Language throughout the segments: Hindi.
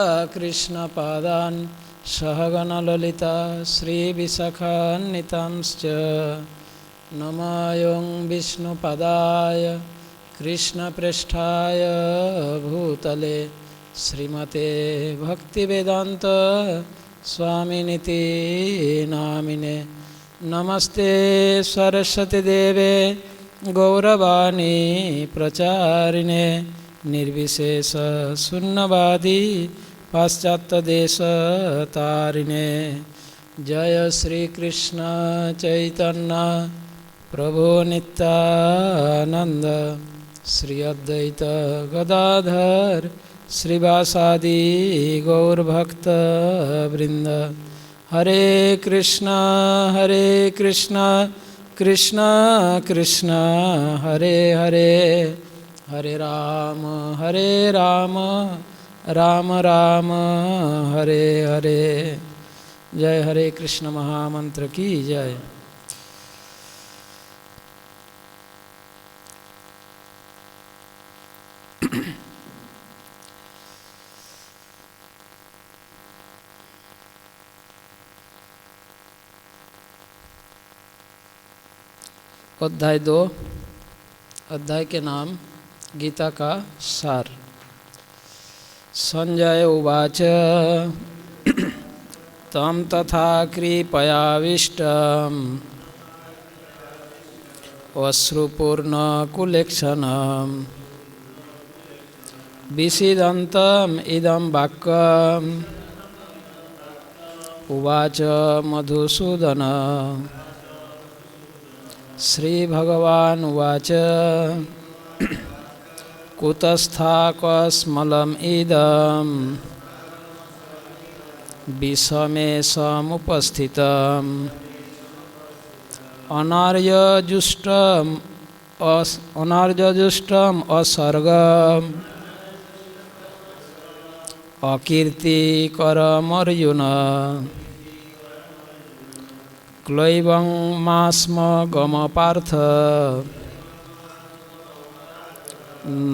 कृष्णपादान् सहगणललिता श्रीविशाखान्वितांश्च नमायों विष्णुपदाय कृष्णप्रेष्ठाय भूतले श्रीमते भक्तिवेदांत स्वामिनिति नामिने। नमस्ते सरस्वती देवे गौरवाणी प्रचारिणे निर्विशेष शून्यवादी पाश्चात्य देश तारिणे। जय श्री कृष्ण चैतन्य प्रभु नित्यानंद श्री अद्वैत गदाधर श्रीवासादि गौरभक्त वृंद। हरे कृष्ण कृष्ण कृष्ण हरे हरे, हरे राम राम राम हरे हरे। जय हरे कृष्ण महामंत्र की जय। अध्याय 2, अध्याय के नाम गीता का सार। संजय उवाच तम तथा कृपयाविष्टम् अश्रुपूर्णकुलेक्षणं विषीदन्तम् इदं वाक्यम् उवाच मधुसूदन। श्रीभगवान् उवाच कुतस्थाकस्मलम् इदं विषमे समुपस्थितम् अनार्यजुष्टम् असर्गम् अकीर्तिकरमर्जुन क्लैवं मास्मगमपार्थ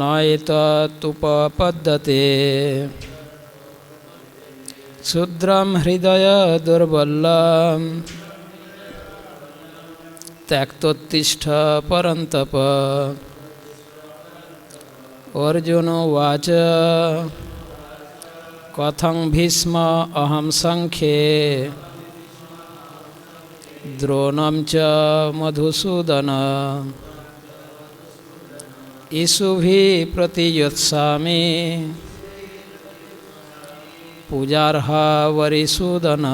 नैतत्तुपपद्यते। क्षुद्रं हृदय दुर्बलं त्यक्तोत्तिष्ठ परन्तप। अर्जुन उवाच कथं भीष्म अहं संख्ये द्रोणं च मधुसूदन इषुभिः प्रतियोत्सामि पूजार्हा वरिसूदन।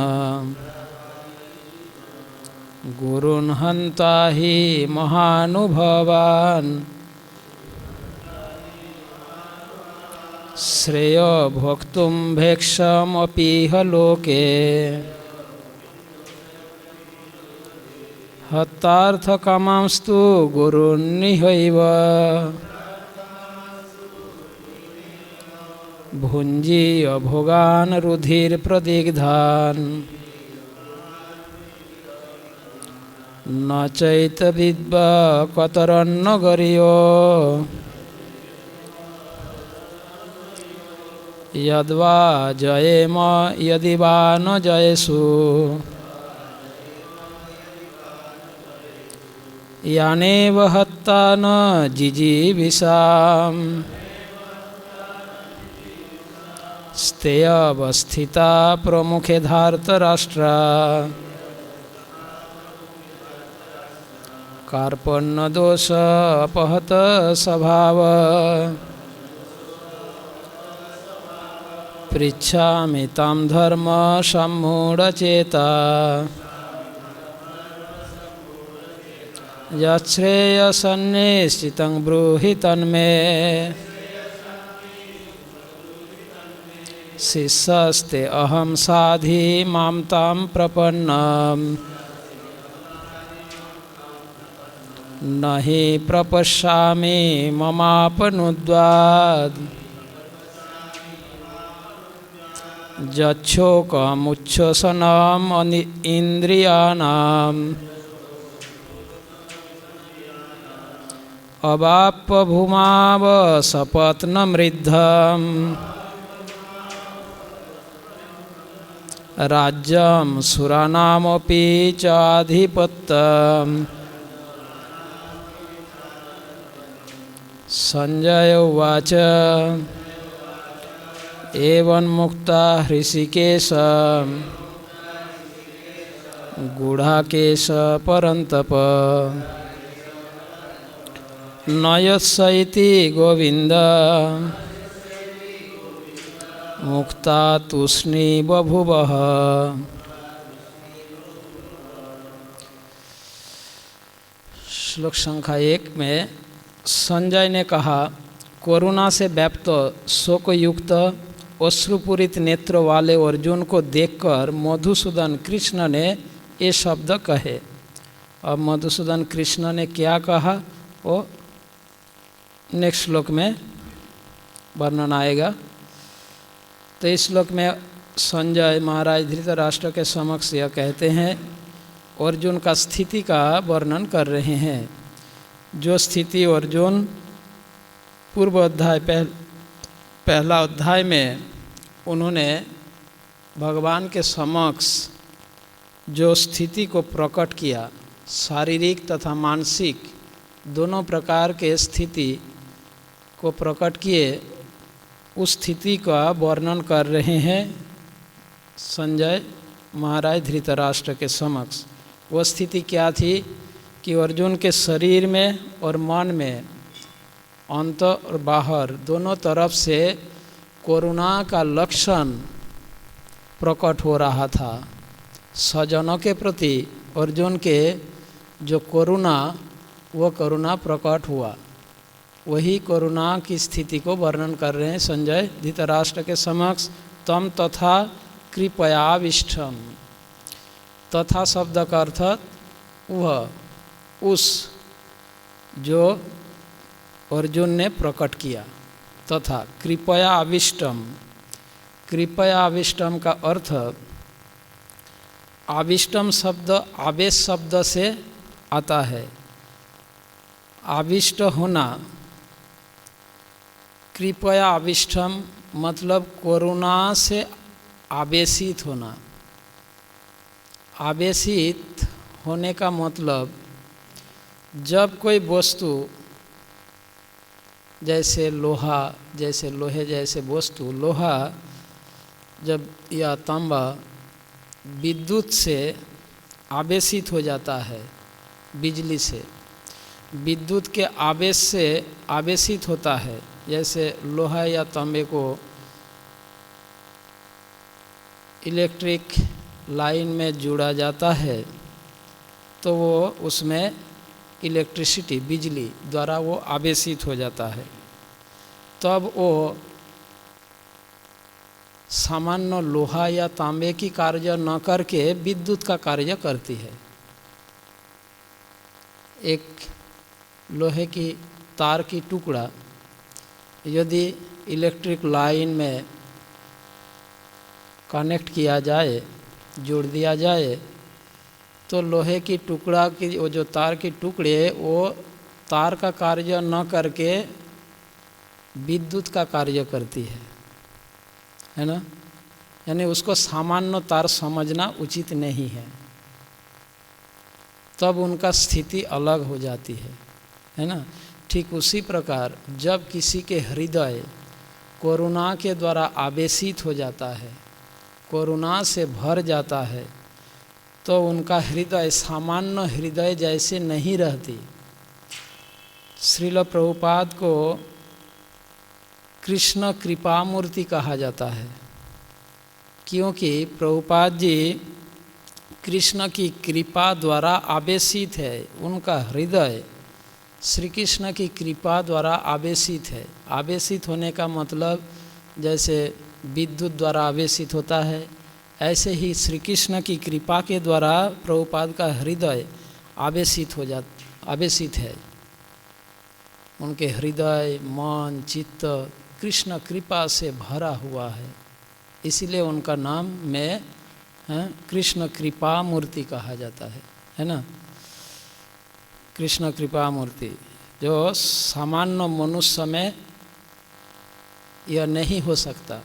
गुरून् हन्ता हि महानुभावान् श्रेयो भोक्तुं भेक्षमपीह लोके। हतार्थकामांस्तु गुरून्निहैव भुञ्जीय भोगान् रुधिरप्रदिग्धान्। न चैतविद्वा कतरन्नगर्यो यद्वा जयेम यदि वा न जयेषु। यानेव हत्ता न जिजीविषाम् स्तेऽवस्थिता प्रमुखे धार्तराष्ट्रा। कार्पण्यदोष अपहत स्वभाव पृच्छामि तां धर्म सम्मूढचेता। यच्छ्रेयसन्निश्चितं ब्रूहि तन्मे शिष्यस्ते अहं साधि मां तां प्रपन्नम्। न हि प्रपश्यामि ममापनुद्वाद यच्छोकमुच्छोषणम् इन्द्रियाणाम्। अवाप्य भूमाव सपत्नमृद्धम् राज्यं सुराणामपि चाधिपत्यम्। संजय उवाच एवं मुक्ता हृषिकेश गूढ़ाकेश परन्तप न यस्य इति गोविन्द मुक्ता तूष्णी बभूवः। श्लोक संख्या 1 में संजय ने कहा, कोरोना से व्याप्त शोकयुक्त अश्रुपूरित नेत्र वाले अर्जुन को देखकर मधुसूदन कृष्ण ने ये शब्द कहे। अब मधुसूदन कृष्ण ने क्या कहा वो नेक्स्ट श्लोक में वर्णन आएगा। तो इस श्लोक में संजय महाराज धृतराष्ट्र के समक्ष यह कहते हैं, अर्जुन का स्थिति का वर्णन कर रहे हैं। जो स्थिति अर्जुन पूर्व अध्याय पहला अध्याय में उन्होंने भगवान के समक्ष जो स्थिति को प्रकट किया, शारीरिक तथा मानसिक दोनों प्रकार के स्थिति को प्रकट किए, उस स्थिति का वर्णन कर रहे हैं संजय महाराज धृतराष्ट्र के समक्ष। वह स्थिति क्या थी कि अर्जुन के शरीर में और मन में अंतर और बाहर दोनों तरफ से कोरोना का लक्षण प्रकट हो रहा था। स्वजनों के प्रति अर्जुन के जो करुणा, वो करुणा प्रकट हुआ। वही कोरोना की स्थिति को वर्णन कर रहे हैं संजय धृतराष्ट्र के समक्ष। तम तथा कृपयाविष्टम, तथा शब्द का अर्थ वह, उस जो अर्जुन ने प्रकट किया, तथा कृपया आविष्टम। कृपया आविष्टम का अर्थ, आविष्टम शब्द आवेश शब्द से आता है। आविष्ट होना, कृपया आविष्टम मतलब कोरोना से आवेशित होना। आवेशित होने का मतलब जब कोई वस्तु जैसे लोहा, जैसे लोहे जैसे वस्तु, लोहा जब या तांबा विद्युत से आवेशित हो जाता है, बिजली से, विद्युत के आवेश से आवेशित होता है। जैसे लोहा या तांबे को इलेक्ट्रिक लाइन में जोड़ा जाता है तो वो उसमें इलेक्ट्रिसिटी, बिजली द्वारा वो आवेशित हो जाता है। तब वो सामान्य लोहा या तांबे की कार्य न करके विद्युत का कार्य करती है। एक लोहे की तार की टुकड़ा यदि इलेक्ट्रिक लाइन में कनेक्ट किया जाए, जोड़ दिया जाए, तो लोहे की टुकड़ा की वो जो तार की टुकड़े, वो तार का कार्य न करके विद्युत का कार्य करती है ना। यानी उसको सामान्य तार समझना उचित नहीं है, तब उनका स्थिति अलग हो जाती है ना। ठीक उसी प्रकार जब किसी के हृदय कोरोना के द्वारा आवेशित हो जाता है, कोरोना से भर जाता है, तो उनका हृदय सामान्य हृदय जैसे नहीं रहती। श्रील प्रभुपाद को कृष्ण कृपा मूर्ति कहा जाता है, क्योंकि प्रभुपाद जी कृष्ण की कृपा द्वारा आवेशित है। उनका हृदय श्री कृष्ण की कृपा द्वारा आवेशित है। आवेशित होने का मतलब जैसे विद्युत द्वारा आवेशित होता है, ऐसे ही श्री कृष्ण की कृपा के द्वारा प्रभुपाद का हृदय आवेशित है। उनके हृदय, मन, चित्त कृष्ण कृपा से भरा हुआ है, इसीलिए उनका नाम में कृष्ण कृपा मूर्ति कहा जाता है ना। कृष्ण कृपा मूर्ति, जो सामान्य मनुष्य में यह नहीं हो सकता।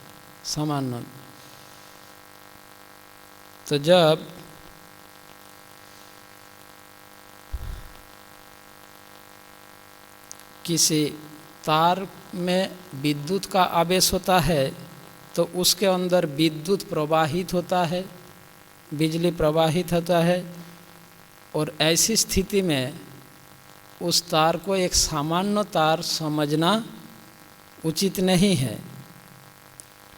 सामान्य तो जब किसी तार में विद्युत का आवेश होता है तो उसके अंदर विद्युत प्रवाहित होता है, बिजली प्रवाहित होता है, और ऐसी स्थिति में उस तार को एक सामान्य तार समझना उचित नहीं है।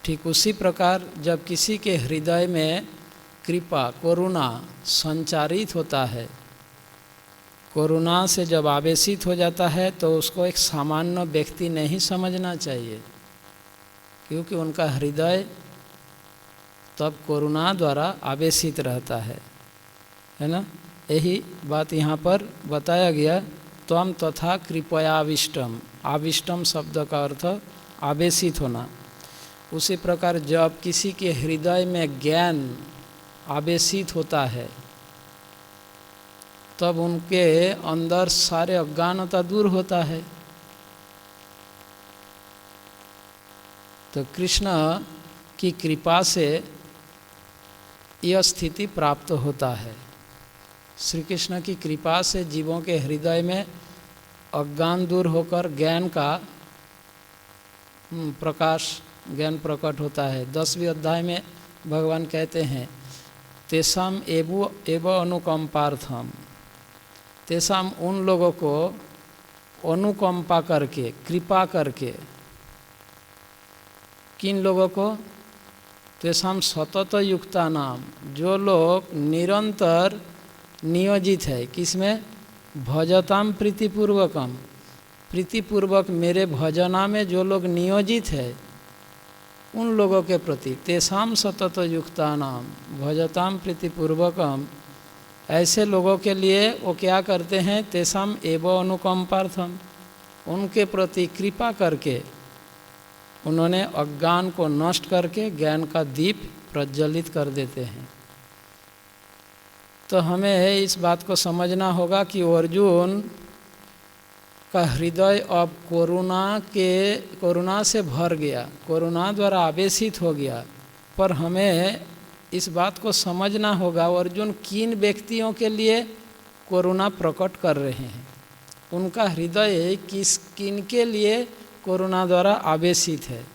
ठीक उसी प्रकार जब किसी के हृदय में कृपा करुणा संचारित होता है, करुणा से जब आवेशित हो जाता है तो उसको एक सामान्य व्यक्ति नहीं समझना चाहिए, क्योंकि उनका हृदय तब करुणा द्वारा आवेशित रहता है ना। यही बात यहाँ पर बताया गया। त्वम तथा कृपयाविष्टम, आविष्टम शब्द का अर्थ आवेशित होना। उसी प्रकार जब किसी के हृदय में ज्ञान आवेशित होता है तब उनके अंदर सारे अज्ञानता दूर होता है। तो कृष्ण की कृपा से यह स्थिति प्राप्त होता है। श्री कृष्ण की कृपा से जीवों के हृदय में अज्ञान दूर होकर ज्ञान का प्रकाश, ज्ञान प्रकट होता है। 10वें अध्याय में भगवान कहते हैं तेषाम एव अनुकंपार्थम, तेषाम उन लोगों को अनुकंपा करके, कृपा करके, किन लोगों को? तेषाम सतत युक्ता नाम, जो लोग निरंतर नियोजित है किसमें? भजताम प्रीतिपूर्वकम, प्रीतिपूर्वक मेरे भजना में जो लोग नियोजित है उन लोगों के प्रति। तेषाम सतत युक्ता नाम भजताम प्रीतिपूर्वकम, ऐसे लोगों के लिए वो क्या करते हैं? तेषाम एव अनुकंपार्थम, उनके प्रति कृपा करके उन्होंने अज्ञान को नष्ट करके ज्ञान का दीप प्रज्वलित कर देते हैं। तो हमें इस बात को समझना होगा कि अर्जुन का हृदय अब करुणा से भर गया, करुणा द्वारा आवेशित हो गया। पर हमें इस बात को समझना होगा अर्जुन किन व्यक्तियों के लिए करुणा प्रकट कर रहे हैं, उनका हृदय किन के लिए करुणा द्वारा आवेशित है।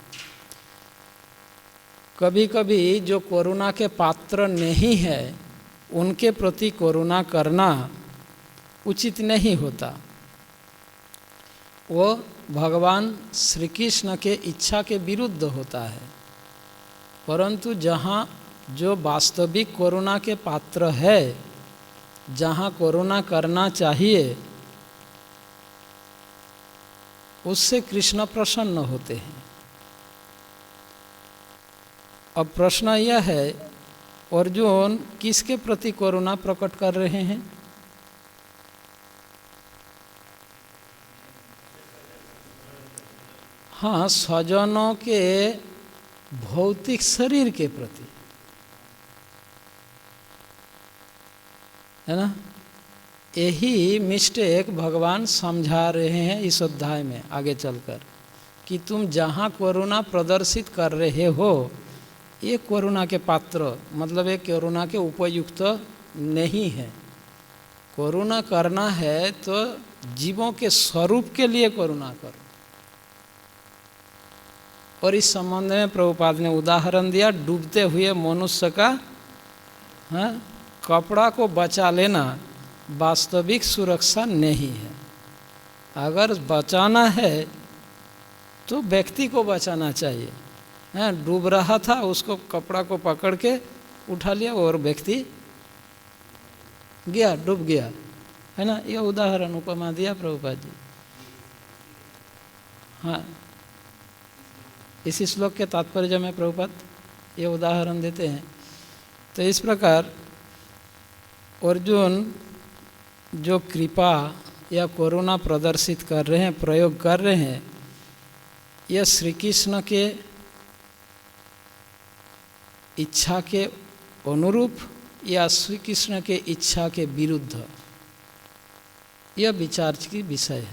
कभी कभी जो करुणा के पात्र नहीं है उनके प्रति करुणा करना उचित नहीं होता। वो भगवान श्री कृष्ण के इच्छा के विरुद्ध होता है। परंतु जहाँ जो वास्तविक करुणा के पात्र है, जहाँ करुणा करना चाहिए, उससे कृष्ण प्रसन्न होते हैं। अब प्रश्न यह है अर्जुन किसके प्रति करुणा प्रकट कर रहे हैं? हाँ, स्वजनों के भौतिक शरीर के प्रति, है ना। यही मिस्टेक भगवान समझा रहे हैं इस अध्याय में आगे चलकर, कि तुम जहाँ करुणा प्रदर्शित कर रहे हो ये करुणा के पात्र, मतलब ये करुणा के उपयुक्त नहीं है। करुणा करना है तो जीवों के स्वरूप के लिए करुणा करो। और इस संबंध में प्रभुपाद ने उदाहरण दिया, डूबते हुए मनुष्य का कपड़ा को बचा लेना वास्तविक सुरक्षा नहीं है। अगर बचाना है तो व्यक्ति को बचाना चाहिए। डूब रहा था, उसको कपड़ा को पकड़ के उठा लिया और व्यक्ति गया, डूब गया, है ना। यह उदाहरण उपमा दिया प्रभुपाद जी। हाँ, इसी श्लोक के तात्पर्य में प्रभुपाद ये उदाहरण देते हैं। तो इस प्रकार अर्जुन जो कृपा या करुणा प्रदर्शित कर रहे हैं, प्रयोग कर रहे हैं, यह श्री कृष्ण के इच्छा के अनुरूप या श्री कृष्ण के इच्छा के विरुद्ध, यह विचार की विषय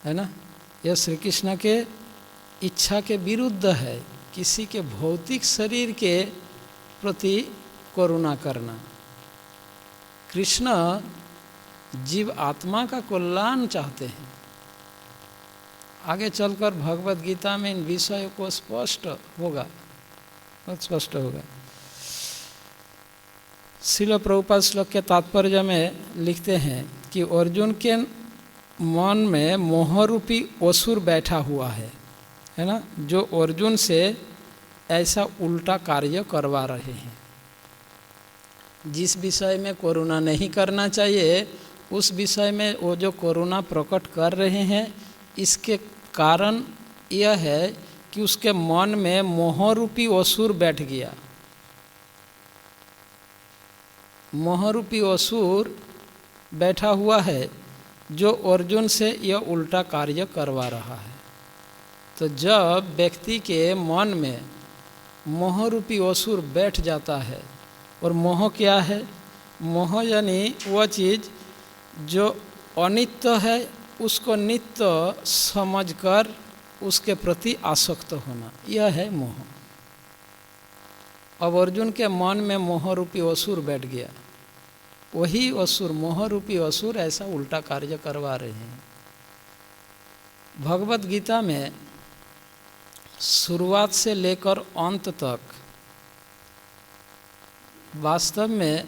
है ना। यह श्री कृष्ण के इच्छा के विरुद्ध है। किसी के भौतिक शरीर के प्रति करुणा करना। कृष्ण जीव आत्मा का कल्याण चाहते हैं। आगे चलकर भगवत गीता में इन विषयों को स्पष्ट होगा, बहुत स्पष्ट होगा। श्रील प्रभुपाद श्लोक के तात्पर्य में लिखते हैं कि अर्जुन के मन में मोहरूपी असुर बैठा हुआ है ना, जो अर्जुन से ऐसा उल्टा कार्य करवा रहे हैं। जिस विषय में करुणा नहीं करना चाहिए उस विषय में वो जो करुणा प्रकट कर रहे हैं, इसके कारण यह है कि उसके मन में मोहरूपी असुर बैठ गया। मोहरूपी असुर बैठा हुआ है जो अर्जुन से यह उल्टा कार्य करवा रहा है। तो जब व्यक्ति के मन में मोहरूपी असुर बैठ जाता है, और मोह क्या है? मोह यानी वह चीज़ जो अनित्य है उसको नित्य समझकर उसके प्रति आसक्त होना, यह है मोह। अब अर्जुन के मन में मोहरूपी असुर बैठ गया। वही असुर, मोहरूपी असुर ऐसा उल्टा कार्य करवा रहे हैं। भगवत गीता में शुरुआत से लेकर अंत तक वास्तव में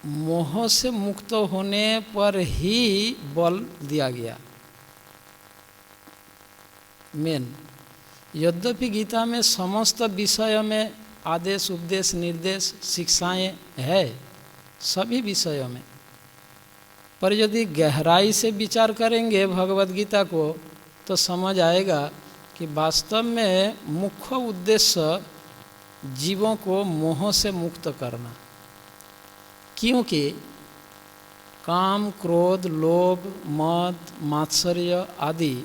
मोह से मुक्त होने पर ही बल दिया गया मेन। यद्यपि गीता में समस्त विषय में आदेश, उपदेश, निर्देश, शिक्षाएं है सभी विषयों में, पर यदि गहराई से विचार करेंगे भगवत गीता को तो समझ आएगा कि वास्तव में मुख्य उद्देश्य जीवों को मोह से मुक्त करना। क्योंकि काम, क्रोध, लोभ, मद, मात्सर्य आदि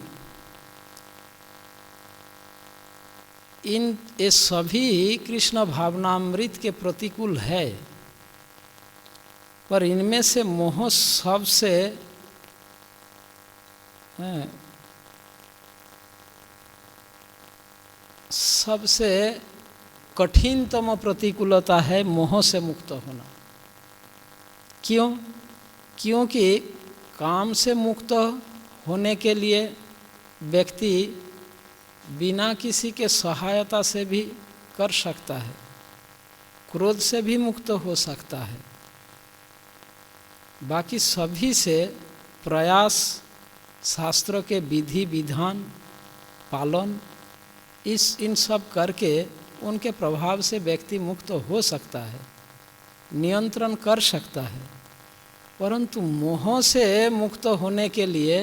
ये सभी कृष्ण भावनामृत के प्रतिकूल है, पर इनमें से मोह सबसे कठिनतम प्रतिकूलता है मोह से मुक्त होना। क्यों? क्योंकि काम से मुक्त होने के लिए व्यक्ति बिना किसी के सहायता से भी कर सकता है, क्रोध से भी मुक्त हो सकता है। बाकी सभी से प्रयास, शास्त्र के विधि विधान पालन, इन सब करके उनके प्रभाव से व्यक्ति मुक्त हो सकता है, नियंत्रण कर सकता है। परंतु मोह से मुक्त होने के लिए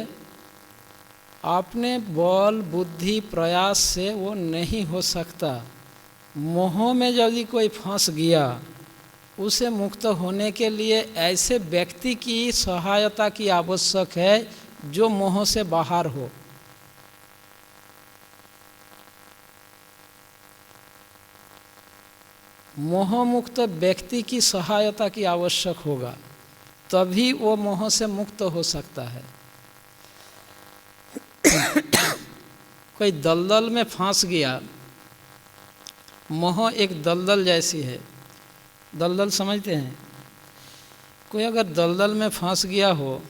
अपने बल, बुद्धि, प्रयास से वो नहीं हो सकता। मोह में यदि कोई फंस गया, उसे मुक्त होने के लिए ऐसे व्यक्ति की सहायता की आवश्यक है जो मोह से बाहर हो। मोह मुक्त व्यक्ति की सहायता की आवश्यक होगा, तभी वो मोह से मुक्त हो सकता है। कोई दलदल में फंस गया, मोह एक दलदल जैसी है। दलदल समझते हैं? कोई अगर दलदल में फंस गया हो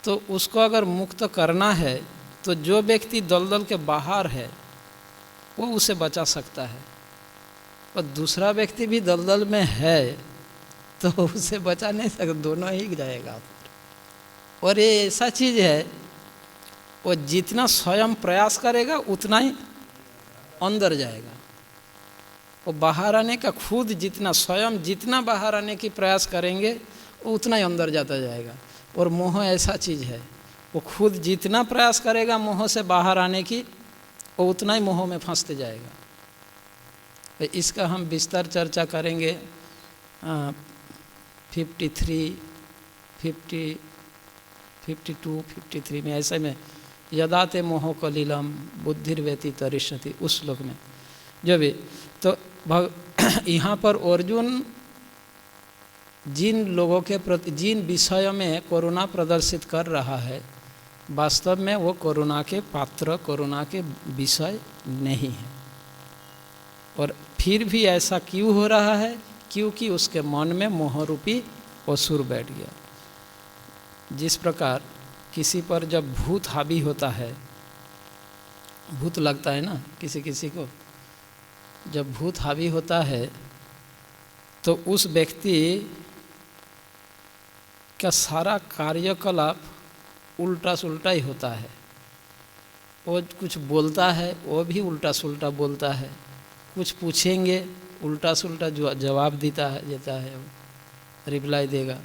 तो उसको अगर मुक्त करना है तो जो व्यक्ति दलदल के बाहर है वो उसे बचा सकता है, और दूसरा व्यक्ति भी दलदल में है तो उसे बचा नहीं सकता, दोनों ही जाएगा। और ये ऐसा चीज़ है, वो जितना स्वयं प्रयास करेगा उतना ही अंदर जाएगा। वो बाहर आने का खुद जितना स्वयं जितना बाहर आने की प्रयास करेंगे वो उतना ही अंदर जाता जाएगा। और मोह ऐसा चीज़ है, वो खुद जितना प्रयास करेगा मोह से बाहर आने की, वो उतना ही मोह में फंसते जाएगा। तो इसका हम विस्तार चर्चा करेंगे 53, 50, 52, 53 में। ऐसे में यदा ते मोह कलिलम बुद्धिर्वेति तरिष्यति, उस श्लोक में जो भी। तो यहाँ पर अर्जुन जिन लोगों के प्रति, जिन विषयों में करुणा प्रदर्शित कर रहा है, वास्तव में वो करुणा के पात्र, करुणा के विषय नहीं है। और फिर भी ऐसा क्यों हो रहा है? क्योंकि उसके मन में मोह रूपी असुर बैठ गया। जिस प्रकार किसी पर जब भूत हावी होता है, भूत लगता है ना किसी किसी को, जब भूत हावी होता है तो उस व्यक्ति का सारा कार्यकलाप उल्टा सुल्टा ही होता है। वो कुछ बोलता है वो भी उल्टा सुल्टा बोलता है, कुछ पूछेंगे उल्टा सुल्टा जवाब देता है, वो रिप्लाई देगा,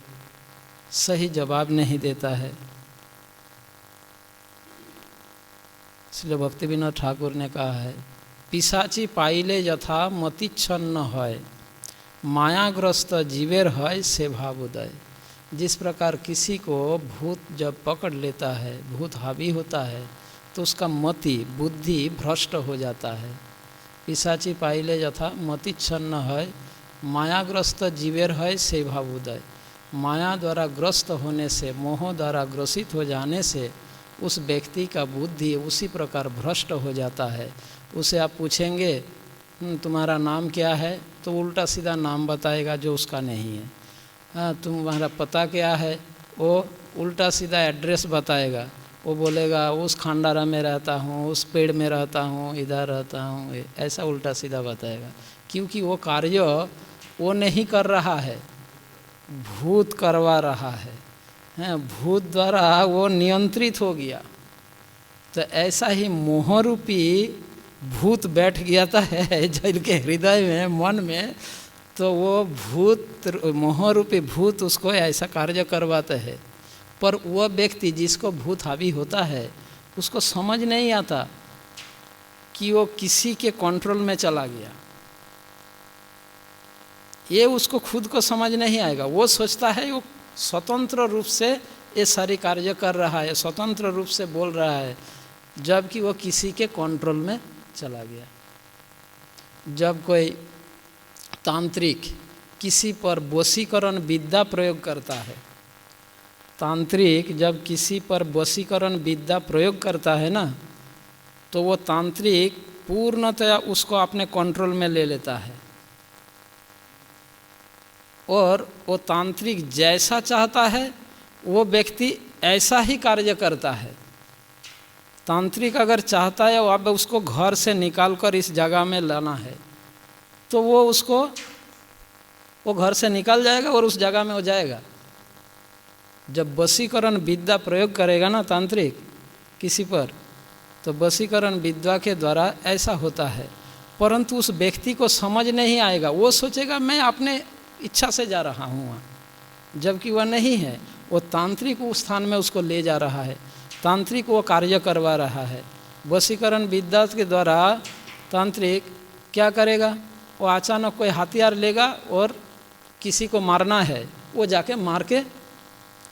सही जवाब नहीं देता है। इसलिए भक्ति विनोद ठाकुर ने कहा है, पिशाची पाइले यथा मतिच्छन्न है, मायाग्रस्त जीवेर है से भावोदय। जिस प्रकार किसी को भूत जब पकड़ लेता है, भूत हावी होता है, तो उसका मति बुद्धि भ्रष्ट हो जाता है। पिशाची पाइले यथा मतिच्छन्न है, मायाग्रस्त जीवेर है से भावोदय। माया द्वारा ग्रस्त होने से, मोह द्वारा ग्रसित हो जाने से उस व्यक्ति का बुद्धि उसी प्रकार भ्रष्ट हो जाता है। उसे आप पूछेंगे तुम्हारा नाम क्या है, तो उल्टा सीधा नाम बताएगा जो उसका नहीं है। हाँ, तुम्हारा पता क्या है, वो उल्टा सीधा एड्रेस बताएगा। वो बोलेगा उस खंडारा में रहता हूँ, उस पेड़ में रहता हूँ, इधर रहता हूँ, ऐसा उल्टा सीधा बताएगा। क्योंकि वो कार्य वो नहीं कर रहा है, भूत करवा रहा है, भूत द्वारा वो नियंत्रित हो गया। तो ऐसा ही मोह रूपी भूत बैठ गया था है जिनके हृदय में, मन में, तो वो भूत, मोह रूपी भूत उसको ऐसा कार्य करवाते हैं। पर वह व्यक्ति जिसको भूत हावी होता है उसको समझ नहीं आता कि वो किसी के कंट्रोल में चला गया। ये उसको खुद को समझ नहीं आएगा। वो सोचता है वो स्वतंत्र रूप से ये सारी कार्य कर रहा है, स्वतंत्र रूप से बोल रहा है, जबकि वो किसी के कंट्रोल में चला गया। जब कोई तांत्रिक किसी पर वशीकरण विद्या प्रयोग करता है, तांत्रिक जब किसी पर वशीकरण विद्या प्रयोग करता है ना, तो वो तांत्रिक पूर्णतया उसको अपने कंट्रोल में ले लेता है और वो तांत्रिक जैसा चाहता है वो व्यक्ति ऐसा ही कार्य करता है। तांत्रिक अगर चाहता है अब उसको घर से निकाल कर इस जगह में लाना है, तो वो घर से निकल जाएगा और उस जगह में हो जाएगा। जब वशीकरण विद्या प्रयोग करेगा ना तांत्रिक किसी पर, तो वशीकरण विद्या के द्वारा ऐसा होता है, परंतु उस व्यक्ति को समझ नहीं आएगा। वो सोचेगा मैं अपने इच्छा से जा रहा हूँ वहाँ, जबकि वह नहीं है। वो तांत्रिक उस स्थान में उसको ले जा रहा है, तांत्रिक वो कार्य करवा रहा है। वशीकरण विद्या के द्वारा तांत्रिक क्या करेगा, वो अचानक कोई हथियार लेगा और किसी को मारना है, वो जाके मार के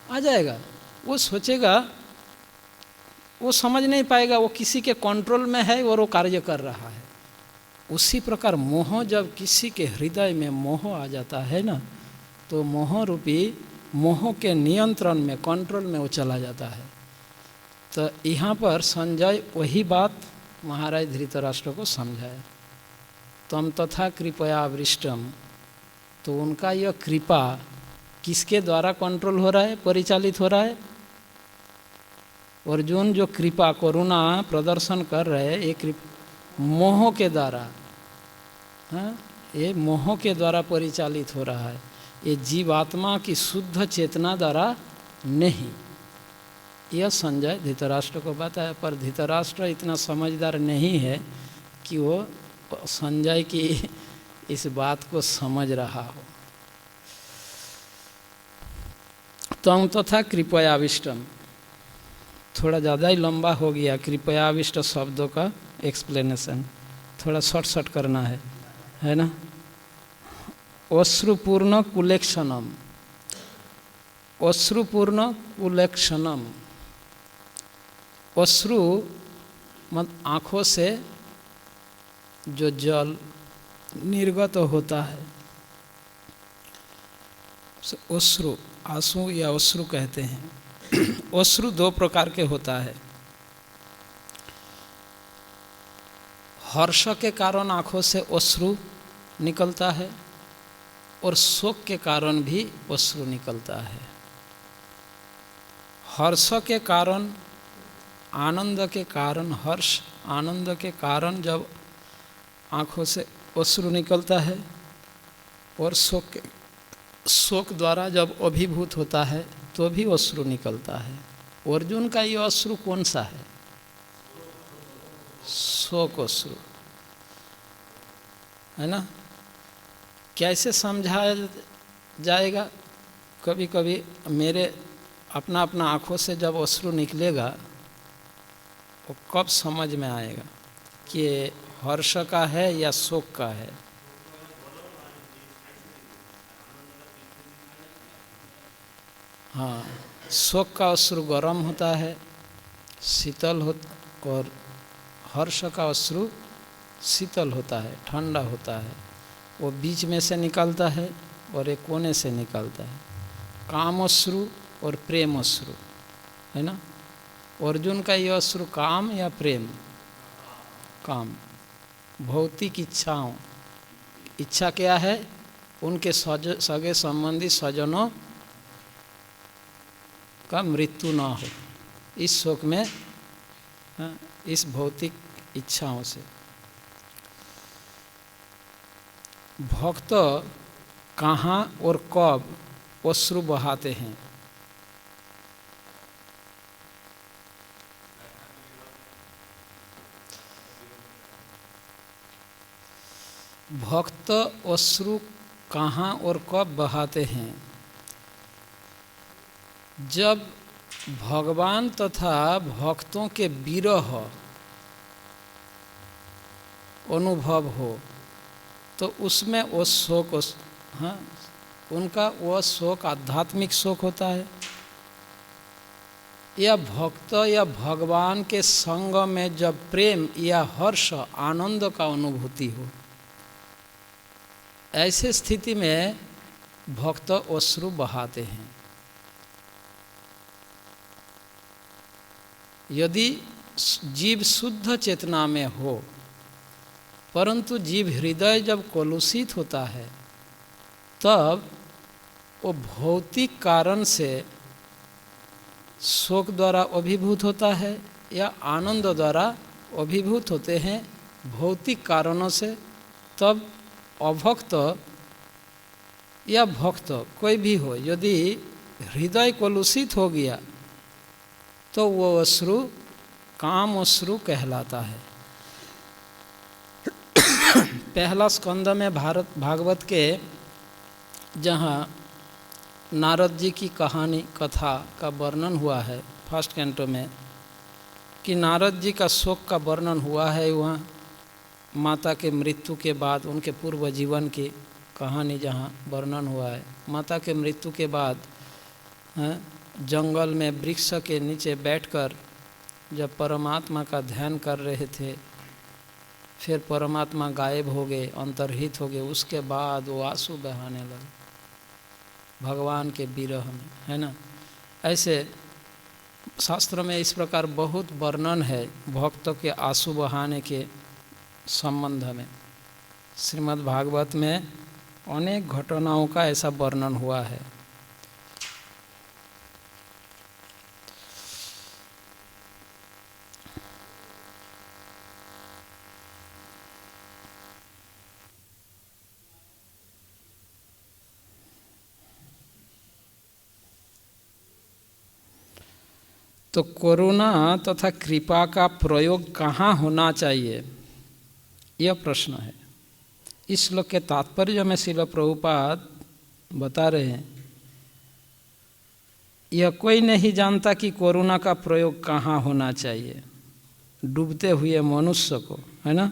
आ जाएगा। वो सोचेगा, वो समझ नहीं पाएगा वो किसी के कंट्रोल में है और वो कार्य कर रहा है। उसी प्रकार मोह, जब किसी के हृदय में मोह आ जाता है ना, तो मोह रूपी मोह के नियंत्रण में, कंट्रोल में वो चला जाता है। तो यहाँ पर संजय वही बात महाराज धृतराष्ट्र को समझाया, तम तथा कृपया वृष्टम। तो उनका यह कृपा किसके द्वारा कंट्रोल हो रहा है, परिचालित हो रहा है? अर्जुन जो कृपा करुणा प्रदर्शन कर रहे हैं, ये मोह के द्वारा, हाँ, ये मोह के द्वारा परिचालित हो रहा है। ये जीवात्मा की शुद्ध चेतना द्वारा नहीं। यह संजय धृतराष्ट्र को बताया, पर धृतराष्ट्र इतना समझदार नहीं है कि वो संजय की इस बात को समझ रहा हो। तम तथा कृपयाविष्टम, थोड़ा ज़्यादा ही लंबा हो गया कृपयाविष्ट शब्दों का एक्सप्लेनेशन, थोड़ा शॉर्ट करना है ना। अश्रुपूर्ण कुलेक्षणम, अश्रुपूर्ण कुलेक्षणम, अश्रु मत आँखों से जो जल निर्गत होता है, अश्रु, आंसू या अश्रु कहते हैं। अश्रु दो प्रकार के होता है, हर्ष के कारण आँखों से अश्रु निकलता है और शोक के कारण भी अश्रु निकलता है। हर्ष के कारण, आनंद के कारण, हर्ष आनंद के कारण जब आँखों से अश्रु निकलता है और शोक द्वारा जब अभिभूत होता है तो भी अश्रु निकलता है। अर्जुन का ये अश्रु कौन सा है? शोक अश्रु है ना। कैसे समझाया जाएगा? कभी कभी मेरे अपना आँखों से जब अश्रु निकलेगा वो कब समझ में आएगा कि हर्ष का है या शोक का है। हाँ, शोक का अश्रु गर्म होता है, शीतल हो, और हर्ष का अश्रु शीतल होता है, ठंडा होता है। वो बीच में से निकलता है और एक कोने से निकलता है। काम अश्रु और प्रेम अश्रु है ना। अर्जुन का ये अश्रु काम या प्रेम? काम। भौतिक इच्छाओं, इच्छा क्या है? उनके सगे संबंधी स्वजनों का मृत्यु ना हो, इस शोक में, इस भौतिक इच्छाओं से। भक्त कहाँ और कब अश्रु बहाते हैं? भक्त अश्रु कहाँ और कब बहाते हैं? जब भगवान तथा भक्तों के विरह अनुभव हो तो उसमें वो शोक, हाँ, उनका वह शोक आध्यात्मिक शोक होता है। या भक्त या भगवान के संग में जब प्रेम या हर्ष आनंद का अनुभूति हो, ऐसे स्थिति में भक्त अश्रु बहाते हैं। यदि जीव शुद्ध चेतना में हो, परंतु जीव हृदय जब कलुषित होता है तब वो भौतिक कारण से शोक द्वारा अभिभूत होता है या आनंद द्वारा अभिभूत होते हैं भौतिक कारणों से। तब अभक्त या भक्त कोई भी हो, यदि हृदय कलुषित हो गया तो वो अश्रु काम अश्रु कहलाता है। पहला स्कंद में भागवत के जहाँ नारद जी की कहानी कथा का वर्णन हुआ है, फर्स्ट कैंटो में, कि नारद जी का शोक का वर्णन हुआ है। वहाँ माता के मृत्यु के बाद उनके पूर्व जीवन की कहानी जहाँ वर्णन हुआ है। माता के मृत्यु के बाद जंगल में वृक्ष के नीचे बैठकर जब परमात्मा का ध्यान कर रहे थे, फिर परमात्मा गायब हो गए, अंतर्हित हो गए। उसके बाद वो आंसू बहाने लगे भगवान के विरह में, है ना। ऐसे शास्त्र में इस प्रकार बहुत वर्णन है भक्तों के आंसू बहाने के संबंध में। श्रीमद् भागवत में अनेक घटनाओं का ऐसा वर्णन हुआ है। तो करुणा तथा कृपा का प्रयोग कहाँ होना चाहिए, यह प्रश्न है। इस श्लोक के तात्पर्य में श्रील प्रभुपाद बता रहे हैं, यह कोई नहीं जानता कि करुणा का प्रयोग कहाँ होना चाहिए। डूबते हुए मनुष्य को, है ना,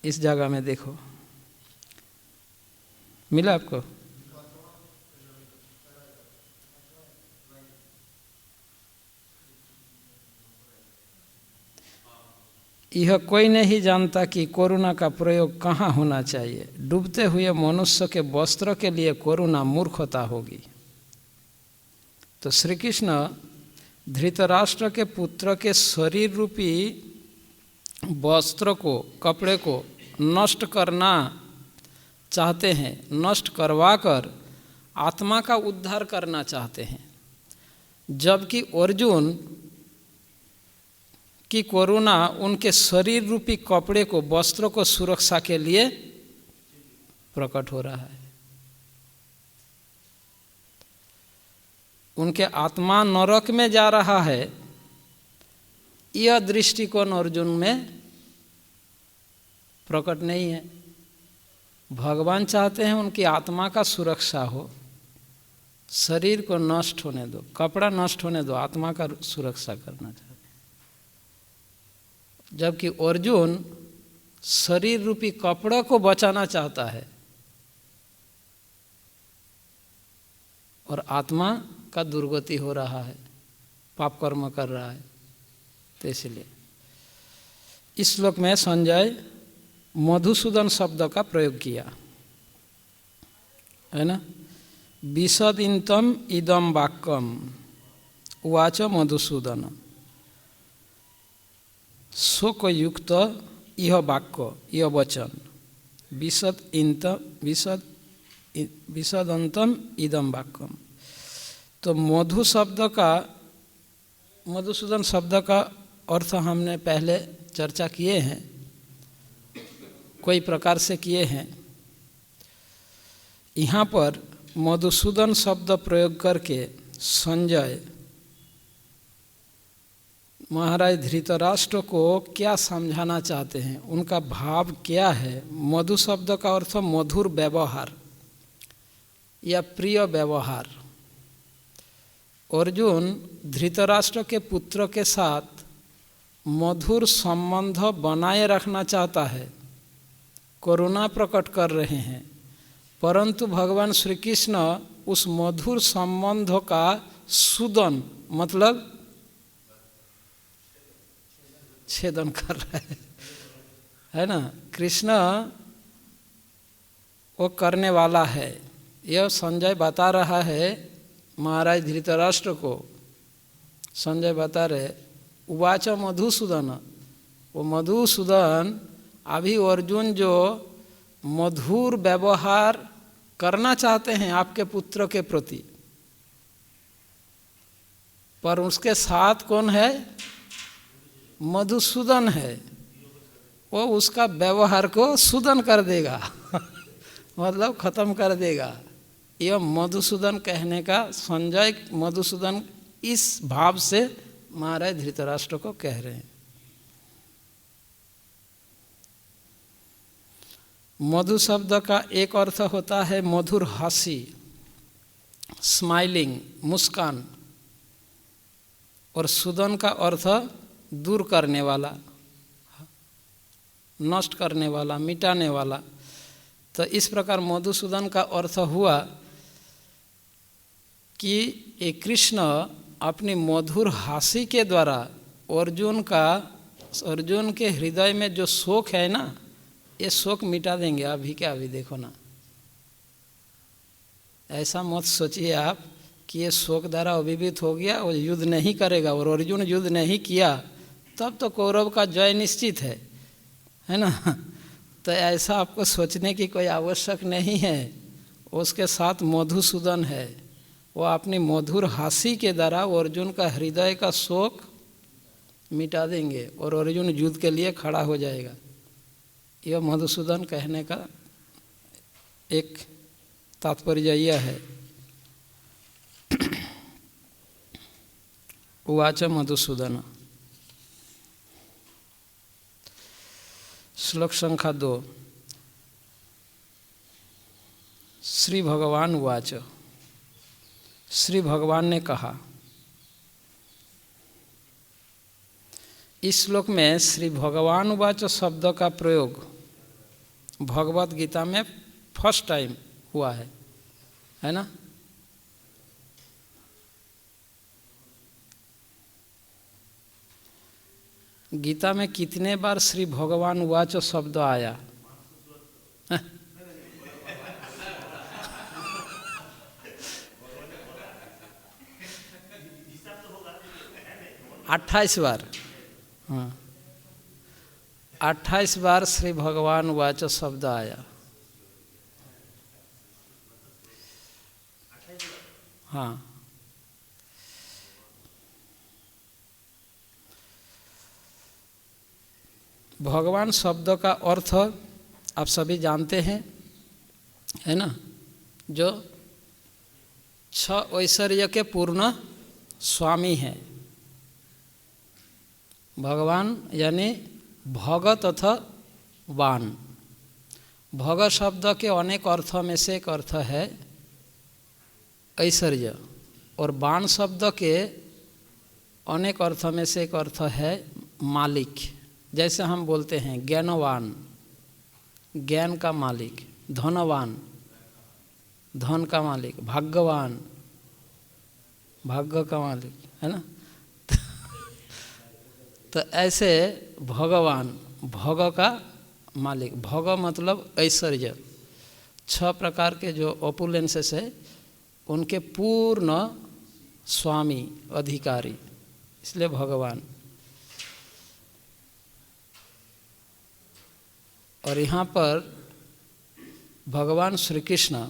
इस जगह में देखो, मिला आपको? यह कोई नहीं जानता कि करुणा का प्रयोग कहाँ होना चाहिए। डूबते हुए मनुष्य के वस्त्र के लिए करुणा मूर्खता होगी। तो श्री कृष्ण धृतराष्ट्र के पुत्र के शरीर रूपी वस्त्र को, कपड़े को नष्ट करना चाहते हैं, नष्ट करवाकर आत्मा का उद्धार करना चाहते हैं, जबकि अर्जुन की करुणा उनके शरीर रूपी कपड़े को, वस्त्रों को सुरक्षा के लिए प्रकट हो रहा है। उनके आत्मा नरक में जा रहा है, यह दृष्टिकोण अर्जुन में प्रकट नहीं है। भगवान चाहते हैं उनकी आत्मा का सुरक्षा हो, शरीर को नष्ट होने दो, कपड़ा नष्ट होने दो, आत्मा का सुरक्षा करना चाहते हैं। जबकि अर्जुन शरीर रूपी कपड़ों को बचाना चाहता है और आत्मा का दुर्गति हो रहा है, पाप कर्म कर रहा है। तो इसलिए इस श्लोक में संजय मधुसूदन शब्द का प्रयोग किया है ना। विशदिन्तम इदम वाक्यम उवाच मधुसूदन, शोकयुक्त यह वाक्य, यह वचन, विशदन्तम इदम वाक्यम। तो मधुसूदन शब्द का अर्थ हमने पहले चर्चा किए हैं, कोई प्रकार से किए हैं। यहाँ पर मधुसूदन शब्द प्रयोग करके संजय महाराज धृतराष्ट्र को क्या समझाना चाहते हैं, उनका भाव क्या है। मधु शब्द का अर्थ मधुर व्यवहार या प्रिय व्यवहार। अर्जुन धृतराष्ट्र के पुत्र के साथ मधुर संबंध बनाए रखना चाहता है, करुणा प्रकट कर रहे हैं, परंतु भगवान श्री कृष्ण उस मधुर संबंध का सुदन मतलब छेदन कर रहे है ना। कृष्ण वो करने वाला है, यह संजय बता रहा है महाराज धृतराष्ट्र को। संजय बता रहे उवाच मधुसूदन, वो मधुसूदन अभी अर्जुन जो मधुर व्यवहार करना चाहते हैं आपके पुत्र के प्रति, पर उसके साथ कौन है, मधुसूदन है, वो उसका व्यवहार को सूदन कर देगा मतलब खत्म कर देगा। यह मधुसूदन कहने का संजय मधुसूदन इस भाव से महाराज धृतराष्ट्र को कह रहे हैं। मधु शब्द का एक अर्थ होता है मधुर हंसी, स्माइलिंग, मुस्कान, और सूदन का अर्थ दूर करने वाला, नष्ट करने वाला, मिटाने वाला। तो इस प्रकार मधुसूदन का अर्थ हुआ कि ये कृष्ण अपनी मधुर हास्य के द्वारा अर्जुन के हृदय में जो शोक है ना, ये शोक मिटा देंगे। अभी क्या, अभी देखो ना, ऐसा मत सोचिए आप कि ये शोक द्वारा अभिभूत हो गया और युद्ध नहीं करेगा, और अर्जुन युद्ध नहीं किया तब तो कौरव का जय निश्चित है ना। तो ऐसा आपको सोचने की कोई आवश्यक नहीं है। उसके साथ मधुसूदन है, वो अपनी मधुर हास्य के द्वारा अर्जुन का हृदय का शोक मिटा देंगे और अर्जुन युद्ध के लिए खड़ा हो जाएगा। यह मधुसूदन कहने का एक तात्पर्य यह है। उवाच मधुसूदन। श्लोक संख्या 2। श्री भगवान उवाच, श्री भगवान ने कहा। इस श्लोक में श्री भगवान उवाच शब्द का प्रयोग भगवत गीता में फर्स्ट टाइम हुआ है ना। गीता में कितने बार श्री भगवान उवाच शब्द आया? 28 बार। हाँ, 28 बार श्री भगवान वाच शब्द आया। हाँ, भगवान शब्द का अर्थ आप सभी जानते हैं, है ना, जो 6 ऐश्वर्य के पूर्ण स्वामी हैं। भगवान यानी भग तथा वान। भग शब्द के अनेक अर्थों में से एक अर्थ है ऐश्वर्य, और वान शब्द के अनेक अर्थों में से एक अर्थ है मालिक। जैसे हम बोलते हैं ज्ञानवान, ज्ञान का मालिक, धनवान, धन का मालिक, भाग्यवान, भाग्य का मालिक, है ना। तो ऐसे भगवान, भग का मालिक, भग मतलब ऐश्वर्य, 6 प्रकार के जो ऑपुलेंसेस है उनके पूर्ण स्वामी, अधिकारी, इसलिए भगवान। और यहाँ पर भगवान श्री कृष्ण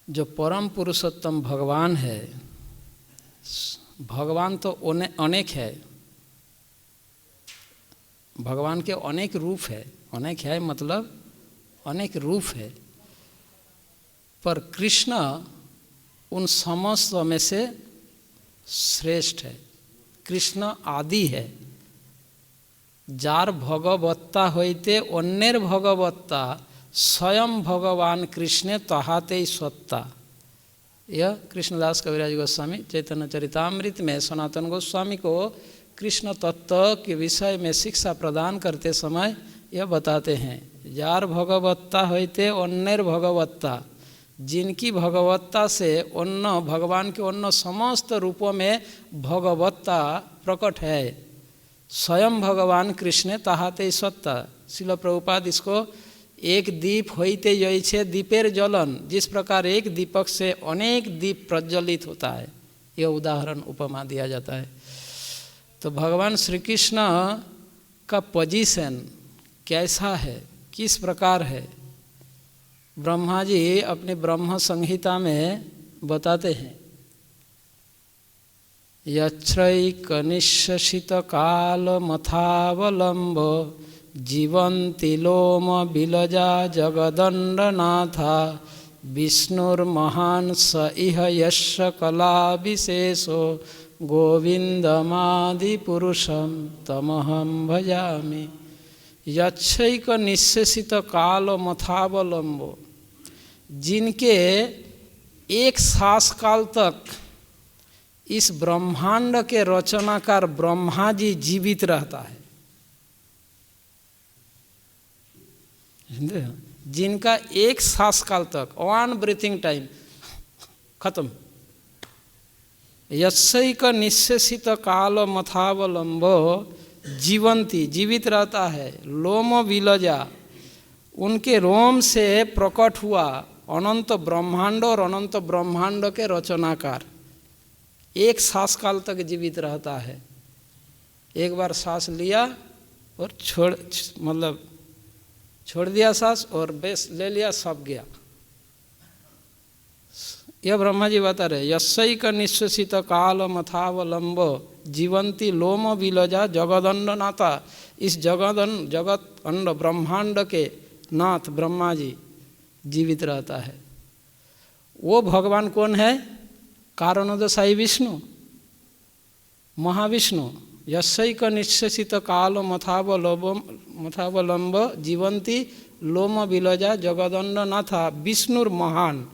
जो परम पुरुषोत्तम भगवान है, भगवान तो अनेक है, भगवान के अनेक रूप है, अनेक है मतलब अनेक रूप है, पर कृष्ण उन समस्त में से श्रेष्ठ है। कृष्ण आदि है। जार भगवत्ता होइते अन्येर भगवत्ता स्वयं भगवान कृष्णे तहाते सत्ता। यह कृष्णदास कविराज गोस्वामी चैतन्य चरितामृत में सनातन गोस्वामी को कृष्ण तत्व के विषय में शिक्षा प्रदान करते समय यह बताते हैं, जार भगवत्ता होइते अन्येर भगवत्ता, जिनकी भगवत्ता से अन्य भगवान के अन्य समस्त रूपों में भगवत्ता प्रकट है, स्वयं भगवान कृष्ण ताहाते सत्ता। श्रील प्रभुपाद इसको एक दीप होइते यैछे दीपेर जलन, जिस प्रकार एक दीपक से अनेक दीप प्रज्वलित होता है, यह उदाहरण उपमा दिया जाता है। तो भगवान श्री कृष्ण का पोजीशन कैसा है, किस प्रकार है, ब्रह्मा जी अपनी ब्रह्म संहिता में बताते हैं। यच्छ्रैकनिश्शित काल मथावलंब जीवन्ति लोम बिलजा जगदण्डनाथा विष्णुर्महान् स इह यस्य कला विशेषो गोविंदमादि पुरुषं तमहं भजामि। यच्छैक निश्चेषित काल मथावलंबो, जिनके एक शास काल तक इस ब्रह्मांड के रचनाकार ब्रह्मा जी जीवित रहता है। जिनका एक श्वास काल तक, वन ब्रीथिंग टाइम खत्म। यस्यैक निश्चेषित काल मथावलंबो जीवंती, जीवित रहता है। लोम विलजा, उनके रोम से प्रकट हुआ अनंत ब्रह्मांड और अनंत ब्रह्मांड के रचनाकार एक सांस काल तक जीवित रहता है। एक बार सांस लिया और छोड़ दिया सांस और बेस ले लिया, सब गया। यह ब्रह्मा जी बता रहे, यस्यैक निश्वसित काल मथावलंब जीवंती लोम विलजा जगदंड नाथा। इस जगत अंड ब्रह्मांड के नाथ ब्रह्मा जी जीवित रहता है। वो भगवान कौन है? कारणोदशाई विष्णु, महाविष्णु। यस्यैक निश्वसित काल मथावलंब जीवंती लोम विलजा जगदंड नाथा विष्णुर महान।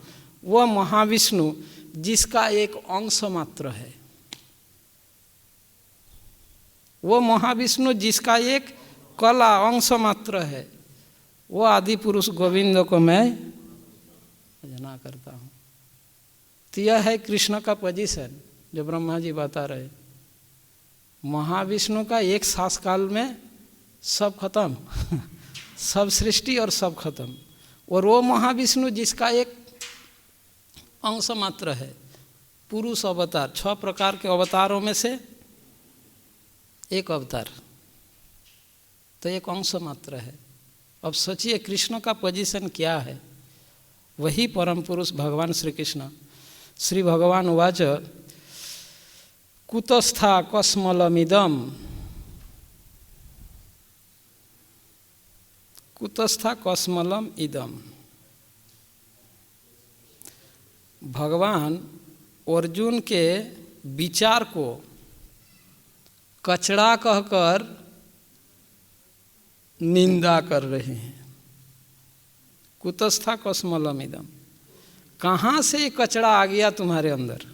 वह महाविष्णु जिसका एक अंश मात्र है, वो महाविष्णु जिसका एक कला अंश मात्र है, वो आदि पुरुष गोविंद को मैं भजना करता हूँ। तो यह है कृष्ण का पोजीशन जो ब्रह्मा जी बता रहे। महाविष्णु का एक सांस काल में सब खत्म सब सृष्टि और सब खत्म। और वो महाविष्णु जिसका एक अंश मात्र है, पुरुष अवतार, 6 प्रकार के अवतारों में से एक अवतार, तो एक अंश मात्र है। अब सोचिए कृष्ण का पोजीशन क्या है, वही परम पुरुष भगवान श्री कृष्ण। श्री भगवान उवाच कुतस्था कस्मलमिदम, कुतस्था कस्मलम इदम। भगवान अर्जुन के विचार को कचड़ा कहकर निंदा कर रहे हैं। कुतस्था कस्मलम इदम, कहाँ से ये कचड़ा आ गया तुम्हारे अंदर?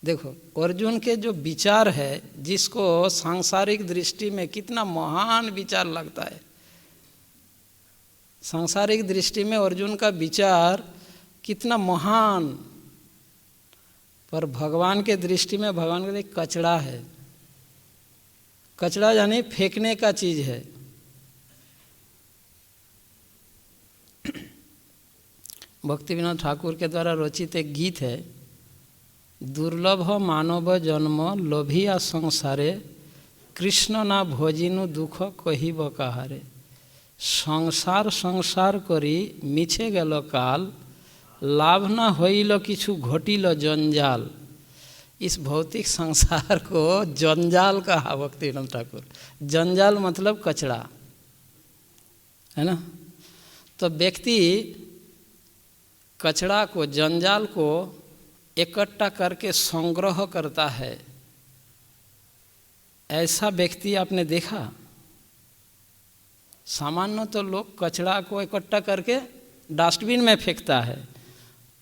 देखो अर्जुन के जो विचार है, जिसको सांसारिक दृष्टि में कितना महान विचार लगता है, सांसारिक दृष्टि में अर्जुन का विचार कितना महान, पर भगवान के दृष्टि में भगवान का एक कचड़ा है। कचड़ा यानी फेंकने का चीज है। भक्ति विनोद ठाकुर के द्वारा रचित एक गीत है, दुर्लभ मानव जन्म लोभिया संसारे, कृष्ण ना भोजिनु दुख कहिब काहारे। संसार संसार करी मिछे गेल काल, लाभ न होइल किछु घटिल जंजाल। इस भौतिक संसार को जंजाल कहा भक्ति विनोद ठाकुर। जंजाल मतलब कचड़ा है ना। तो व्यक्ति कचड़ा को, जंजाल को इकट्ठा करके संग्रह करता है। ऐसा व्यक्ति आपने देखा? सामान्य तो लोग कचड़ा को इकट्ठा करके डस्टबिन में फेंकता है,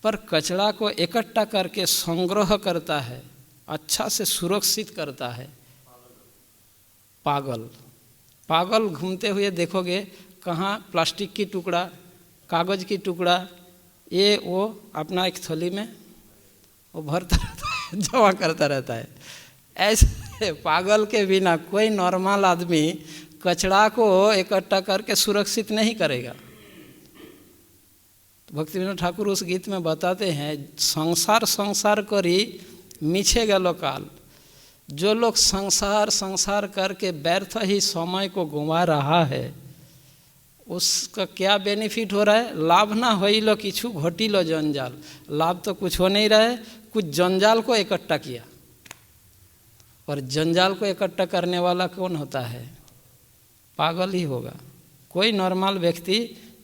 पर कचड़ा को इकट्ठा करके संग्रह करता है, अच्छा से सुरक्षित करता है। पागल पागल घूमते हुए देखोगे, कहाँ प्लास्टिक की टुकड़ा, कागज़ की टुकड़ा, ये वो अपना एक थैली में वो भरता रहता है, जमा करता रहता है। ऐसे पागल के बिना कोई नॉर्मल आदमी कचड़ा को इकट्ठा करके सुरक्षित नहीं करेगा। भक्ति विनोद ठाकुर उस गीत में बताते हैं, संसार संसार करी मिछे गेलो काल। जो लोग संसार संसार करके व्यर्थ ही समय को गुमा रहा है, उसका क्या बेनिफिट हो रहा है? लाभ ना होइलो किछु घटिलो जंजाल। लाभ तो कुछ हो नहीं रहा है, कुछ जंजाल को इकट्ठा किया। और जंजाल को इकट्ठा करने वाला कौन होता है? पागल ही होगा। कोई नॉर्मल व्यक्ति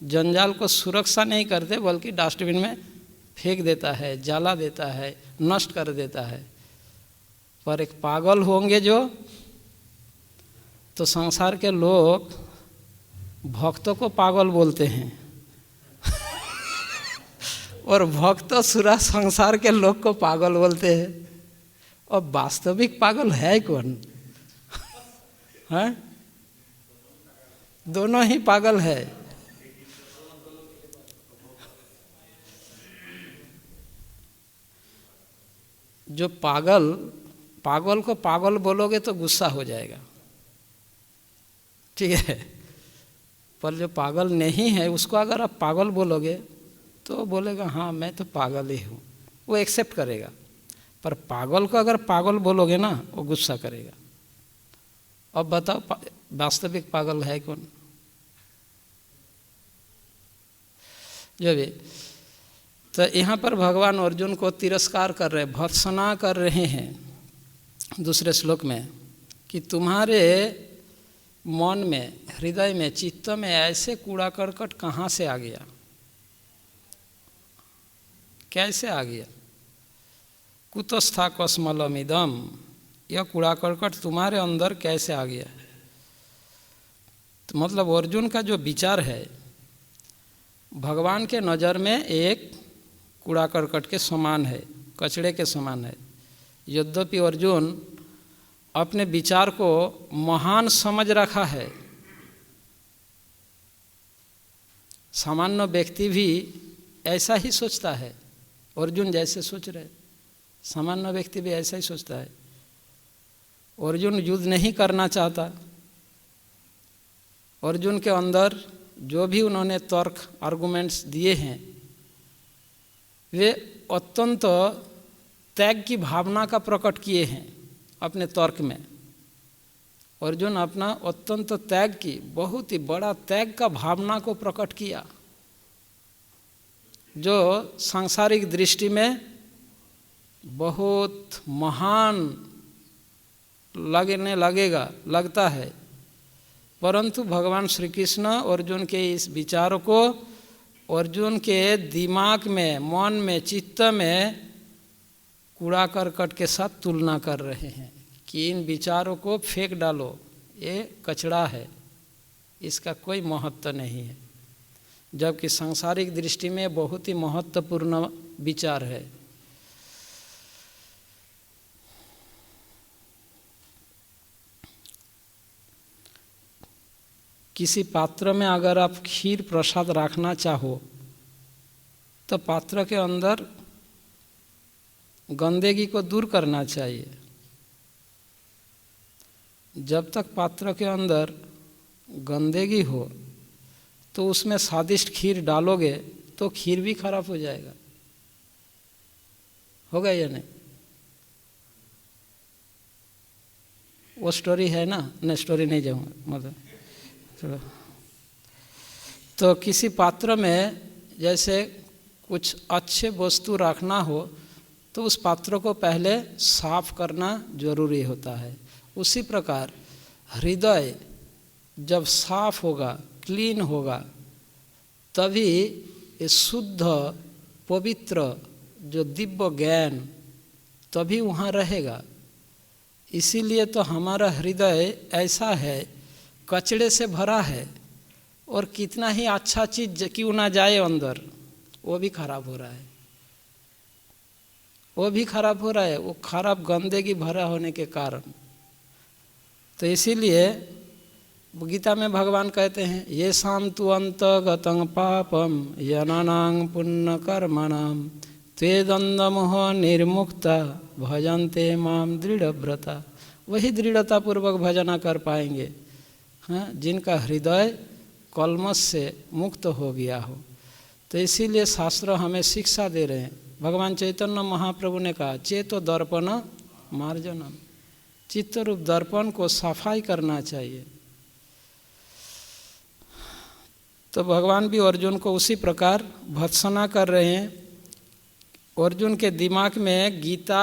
जंजाल को सुरक्षा नहीं करते, बल्कि डस्टबिन में फेंक देता है, जला देता है, नष्ट कर देता है। पर एक पागल होंगे जो, तो संसार के लोग भक्तों को पागल बोलते हैं और भक्त सुरा संसार के लोग को पागल बोलते हैं। और वास्तविक पागल है कौन? है? दोनों ही पागल है। जो पागल को पागल बोलोगे तो गुस्सा हो जाएगा, ठीक है। पर जो पागल नहीं है उसको अगर आप पागल बोलोगे तो बोलेगा हाँ मैं तो पागल ही हूँ, वो एक्सेप्ट करेगा। पर पागल को अगर पागल बोलोगे ना, वो गुस्सा करेगा। अब बताओ वास्तविक पागल है कौन? जो भी, तो यहाँ पर भगवान अर्जुन को तिरस्कार कर रहे, भर्त्सना कर रहे हैं दूसरे श्लोक में, कि तुम्हारे मन में, हृदय में, चित्त में ऐसे कूड़ा करकट कहाँ से आ गया? कैसे आ गया? कुतस्था कस्मलमिदम, यह कूड़ा करकट तुम्हारे अंदर कैसे आ गया? तो मतलब अर्जुन का जो विचार है भगवान के नज़र में एक कूड़ा करकट के समान है, कचड़े के समान है। यद्यपि अर्जुन अपने विचार को महान समझ रखा है। सामान्य व्यक्ति भी ऐसा ही सोचता है, अर्जुन जैसे सोच रहे, सामान्य व्यक्ति भी ऐसा ही सोचता है। अर्जुन युद्ध नहीं करना चाहता। अर्जुन के अंदर जो भी उन्होंने तर्क आर्गुमेंट्स दिए हैं, वे अत्यंत त्याग की भावना का प्रकट किए हैं अपने तर्क में। अर्जुन अपना अत्यंत त्याग की, बहुत ही बड़ा त्याग का भावना को प्रकट किया, जो सांसारिक दृष्टि में बहुत महान लगता है, परंतु भगवान श्री कृष्ण अर्जुन के इस विचारों को अर्जुन के दिमाग में, मन में, चित्त में कूड़ा करकट के साथ तुलना कर रहे हैं कि इन विचारों को फेंक डालो, ये कचरा है, इसका कोई महत्व नहीं है, जबकि सांसारिक दृष्टि में बहुत ही महत्वपूर्ण विचार है। किसी पात्र में अगर आप खीर प्रसाद रखना चाहो तो पात्र के अंदर गंदगी को दूर करना चाहिए। जब तक पात्र के अंदर गंदगी हो तो उसमें स्वादिष्ट खीर डालोगे तो खीर भी खराब हो जाएगा, होगा या नहीं? वो स्टोरी है ना, नहीं स्टोरी नहीं जाऊँगा, मतलब तो किसी पात्र में जैसे कुछ अच्छे वस्तु रखना हो तो उस पात्र को पहले साफ करना जरूरी होता है। उसी प्रकार हृदय जब साफ होगा, क्लीन होगा, तभी ये शुद्ध पवित्र जो दिव्य ज्ञान तभी वहाँ रहेगा। इसीलिए तो हमारा हृदय ऐसा है, कचड़े से भरा है, और कितना ही अच्छा चीज़ क्यों ना जाए अंदर, वो भी खराब हो रहा है, वो खराब गंदगी भरा होने के कारण। तो इसीलिए गीता में भगवान कहते हैं, ये शाम तु अंतगतं पापम यनानां पुण्य कर्मणाम त्वेदंदमोह निर्मुक्ता भजन्ते माम दृढ़व्रता। वही दृढ़ता पूर्वक भजना कर पाएंगे, हाँ, जिनका हृदय कलमश से मुक्त हो गया हो। तो इसीलिए शास्त्र हमें शिक्षा दे रहे हैं। भगवान चैतन्य महाप्रभु ने कहा, चेतो दर्पण मार्जनम, चित्त रूप दर्पण को सफाई करना चाहिए। तो भगवान भी अर्जुन को उसी प्रकार भत्सना कर रहे हैं। अर्जुन के दिमाग में गीता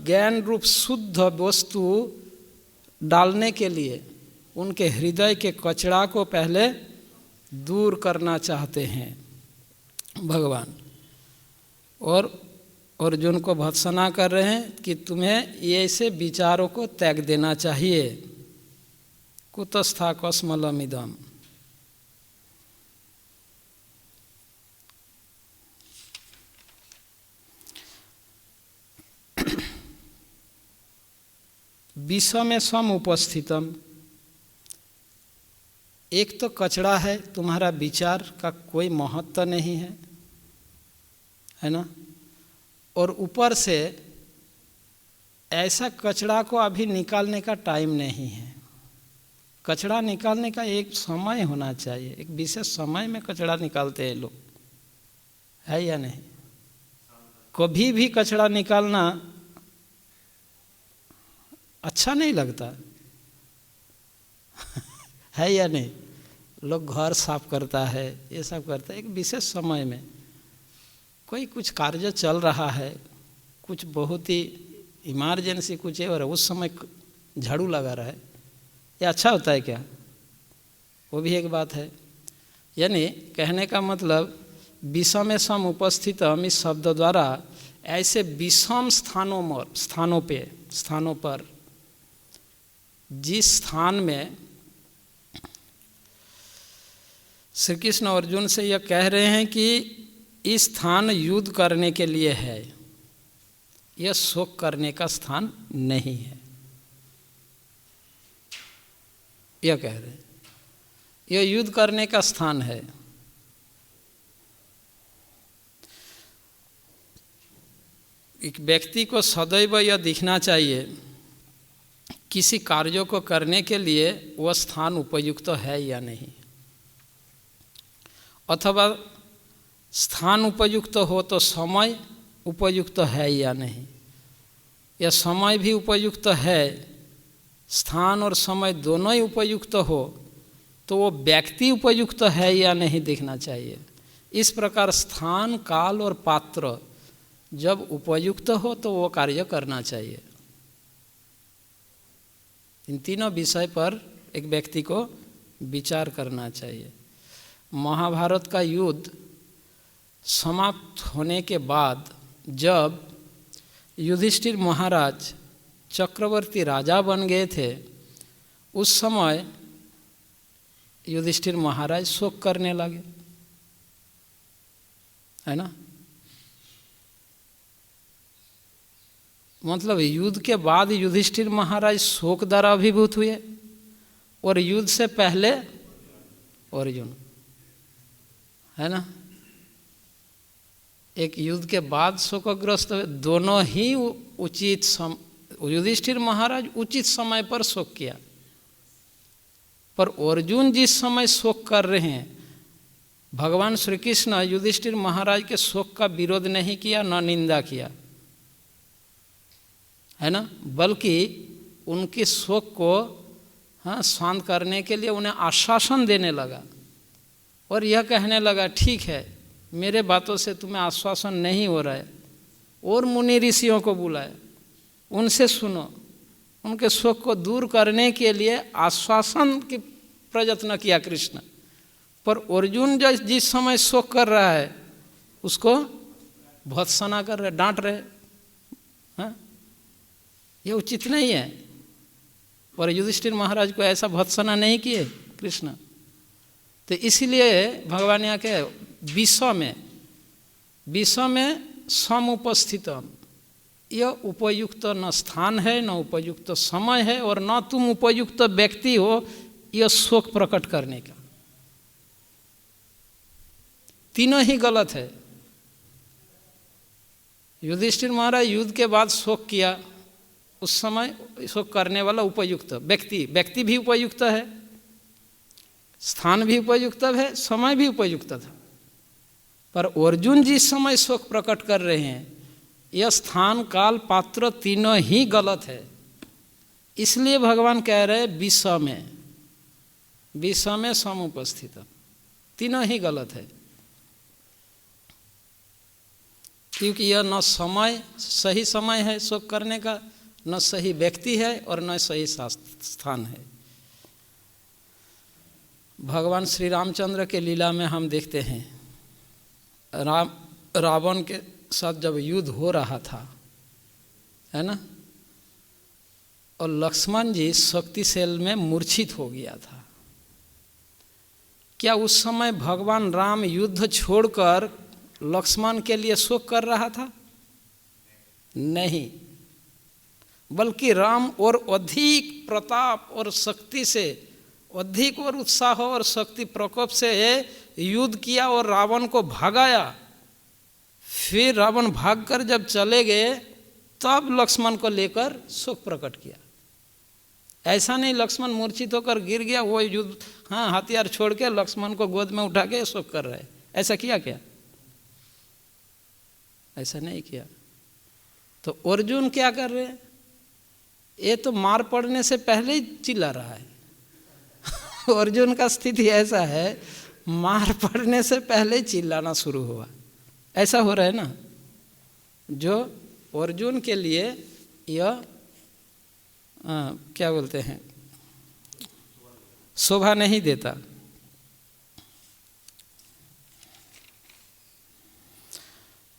ज्ञान रूप शुद्ध वस्तु डालने के लिए उनके हृदय के कचरा को पहले दूर करना चाहते हैं भगवान, और अर्जुन को भत्सना कर रहे हैं कि तुम्हें ऐसे विचारों को त्याग देना चाहिए। कुतस्था कस्मलमिदम्। विषमे सम उपस्थितम, एक तो कचरा है, तुम्हारा विचार का कोई महत्व नहीं है ना, और ऊपर से ऐसा कचरा को अभी निकालने का टाइम नहीं है। कचरा निकालने का एक समय होना चाहिए, एक विशेष समय में कचरा निकालते हैं लोग, है या नहीं? कभी भी कचरा निकालना अच्छा नहीं लगता है या नहीं? लोग घर साफ करता है, ये सब करता है, एक विशेष समय में कोई कुछ कार्य चल रहा है, कुछ बहुत ही इमरजेंसी कुछ है और उस समय झाड़ू लगा रहा है, ये अच्छा होता है क्या? वो भी एक बात है। यानी कहने का मतलब विषम सम उपस्थित हम इस शब्द द्वारा ऐसे विषम स्थानों पर जिस स्थान में श्री कृष्ण अर्जुन से यह कह रहे हैं कि इस स्थान युद्ध करने के लिए है, यह शोक करने का स्थान नहीं है, यह कह रहे हैं, यह युद्ध करने का स्थान है। एक व्यक्ति को सदैव यह दिखना चाहिए किसी कार्यों को करने के लिए वह स्थान उपयुक्त है या नहीं, अथवा स्थान उपयुक्त हो तो समय उपयुक्त है या नहीं। यह समय भी उपयुक्त है स्थान और समय दोनों ही उपयुक्त हो तो वो व्यक्ति उपयुक्त है या नहीं देखना चाहिए। इस प्रकार स्थान, काल और पात्र जब उपयुक्त हो तो वो कार्य करना चाहिए। इन तीनों विषय पर एक व्यक्ति को विचार करना चाहिए। महाभारत का युद्ध समाप्त होने के बाद जब युधिष्ठिर महाराज चक्रवर्ती राजा बन गए थे, उस समय युधिष्ठिर महाराज शोक करने लगे, है ना। मतलब युद्ध के बाद युधिष्ठिर महाराज शोक द्वारा अभिभूत हुए और युद्ध से पहले अर्जुन, है ना। एक युद्ध के बाद शोकग्रस्त हुए, दोनों ही युधिष्ठिर महाराज उचित समय पर शोक किया, पर अर्जुन जिस समय शोक कर रहे हैं, भगवान श्री कृष्ण युधिष्ठिर महाराज के शोक का विरोध नहीं किया, न निंदा किया, है ना, बल्कि उनके शोक को शांत करने के लिए उन्हें आश्वासन देने लगा और यह कहने लगा, ठीक है, मेरे बातों से तुम्हें आश्वासन नहीं हो रहा है, और मुनि ऋषियों को बुलाए, उनसे सुनो, उनके शोक को दूर करने के लिए आश्वासन की प्रयत्न किया कृष्ण। पर अर्जुन जो जिस समय शोक कर रहा है उसको भत्सना कर रहे, डांट रहे, हाँ, ये उचित नहीं है। पर युधिष्ठिर महाराज को ऐसा भत्सना नहीं किए कृष्ण। तो इसीलिए भगवान यहाँ के विश्व में समुपस्थितम, यह उपयुक्त न स्थान है, न उपयुक्त समय है, और न तुम उपयुक्त व्यक्ति हो यह शोक प्रकट करने का। तीनों ही गलत है। युधिष्ठिर महाराज युद्ध के बाद शोक किया, उस समय शोक करने वाला उपयुक्त व्यक्ति भी उपयुक्त है, स्थान भी उपयुक्त है, समय भी उपयुक्त था। पर अर्जुन जिस समय शोक प्रकट कर रहे हैं, यह स्थान, काल, पात्र तीनों ही गलत है। इसलिए भगवान कह रहे हैं विश्व में समुपस्थित, तीनों ही गलत है, क्योंकि यह न समय सही समय है शोक करने का, न सही व्यक्ति है और न सही स्थान है। भगवान श्री रामचंद्र के लीला में हम देखते हैं, रावण के साथ जब युद्ध हो रहा था, है ना, और लक्ष्मण जी शक्तिशैल में मूर्छित हो गया था। क्या उस समय भगवान राम युद्ध छोड़कर लक्ष्मण के लिए शोक कर रहा था? नहीं, बल्कि राम और अधिक प्रताप और शक्ति से, अधिक और उत्साह और शक्ति प्रकोप से युद्ध किया और रावण को भगाया। फिर रावण भागकर जब चले गए तब लक्ष्मण को लेकर शोक प्रकट किया। ऐसा नहीं लक्ष्मण मूर्छित होकर गिर गया, वो युद्ध हथियार छोड़ के लक्ष्मण को गोद में उठा के शोक कर रहे, ऐसा किया क्या? ऐसा नहीं किया। तो अर्जुन क्या कर रहे हैं? ये तो मार पड़ने से पहले ही चिल्ला रहा है। अर्जुन का स्थिति ऐसा है, मार पड़ने से पहले चिल्लाना शुरू हुआ। ऐसा हो रहा है ना, जो अर्जुन के लिए यह क्या बोलते हैं, शोभा नहीं देता।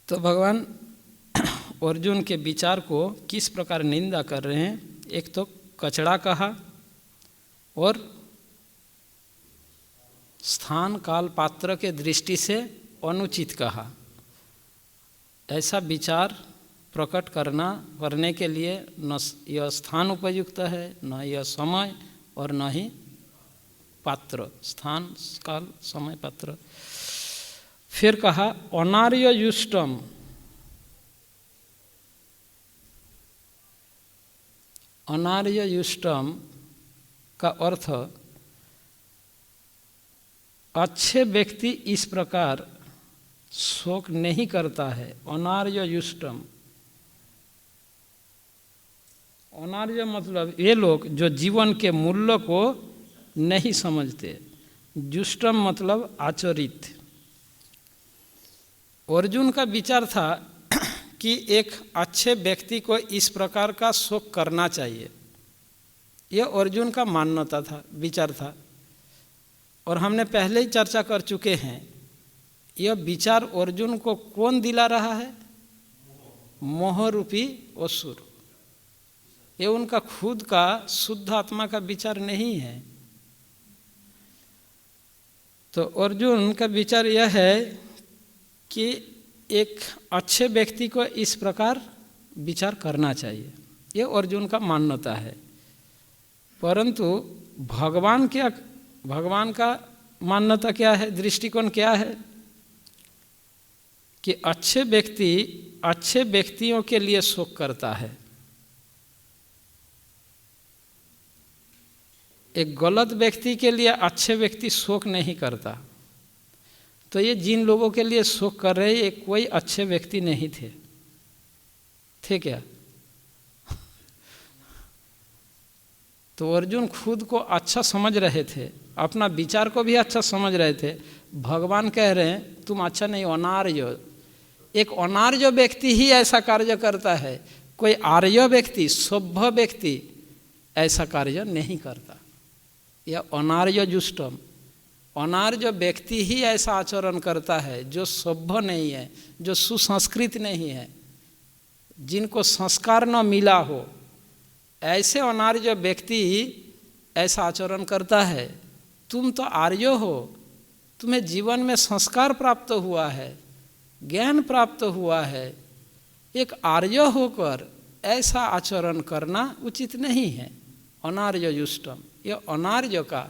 तो भगवान अर्जुन के विचार को किस प्रकार निंदा कर रहे हैं? एक तो कचड़ा कहा और स्थान, काल, पात्र के दृष्टि से अनुचित कहा। ऐसा विचार प्रकट करने के लिए न यह स्थान उपयुक्त है, न यह समय और न ही पात्र। स्थान, काल, समय, पात्र। फिर कहा अनार्य युष्टम, अनार्य युष्टम का अर्थ अच्छे व्यक्ति इस प्रकार शोक नहीं करता है। अनार्य युष्टम, अनार्य मतलब ये लोग जो जीवन के मूल्य को नहीं समझते। जुष्टम मतलब आचरित। अर्जुन का विचार था कि एक अच्छे व्यक्ति को इस प्रकार का शोक करना चाहिए। यह अर्जुन का मान्यता था, विचार था। और हमने पहले ही चर्चा कर चुके हैं, यह विचार अर्जुन को कौन दिला रहा है? मोह रूपी असुर। ये उनका खुद का शुद्ध आत्मा का विचार नहीं है। तो अर्जुन का विचार यह है कि एक अच्छे व्यक्ति को इस प्रकार विचार करना चाहिए। ये अर्जुन का मान्यता है। परंतु भगवान का मान्यता क्या है, दृष्टिकोण क्या है कि अच्छे व्यक्ति अच्छे व्यक्तियों के लिए शोक करता है। एक गलत व्यक्ति के लिए अच्छे व्यक्ति शोक नहीं करता। तो ये जिन लोगों के लिए शोक कर रहे, ये कोई अच्छे व्यक्ति नहीं थे क्या? तो अर्जुन खुद को अच्छा समझ रहे थे, अपना विचार को भी अच्छा समझ रहे थे। भगवान कह रहे हैं तुम अच्छा नहीं, अनार्य। एक अनार्य व्यक्ति ही ऐसा कार्य करता है, कोई आर्य व्यक्ति, सभ्य व्यक्ति ऐसा कार्य नहीं करता। यह अनार्य जुष्टम, अनार्य व्यक्ति ही ऐसा आचरण करता है जो सभ्य नहीं है, जो सुसंस्कृत नहीं है, जिनको संस्कार न मिला हो, ऐसे अनार्य व्यक्ति ऐसा आचरण करता है। तुम तो आर्य हो, तुम्हें जीवन में संस्कार प्राप्त हुआ है, ज्ञान प्राप्त हुआ है। एक आर्य होकर ऐसा आचरण करना उचित नहीं है। अनार्य जुष्टम, यह अनार्य का,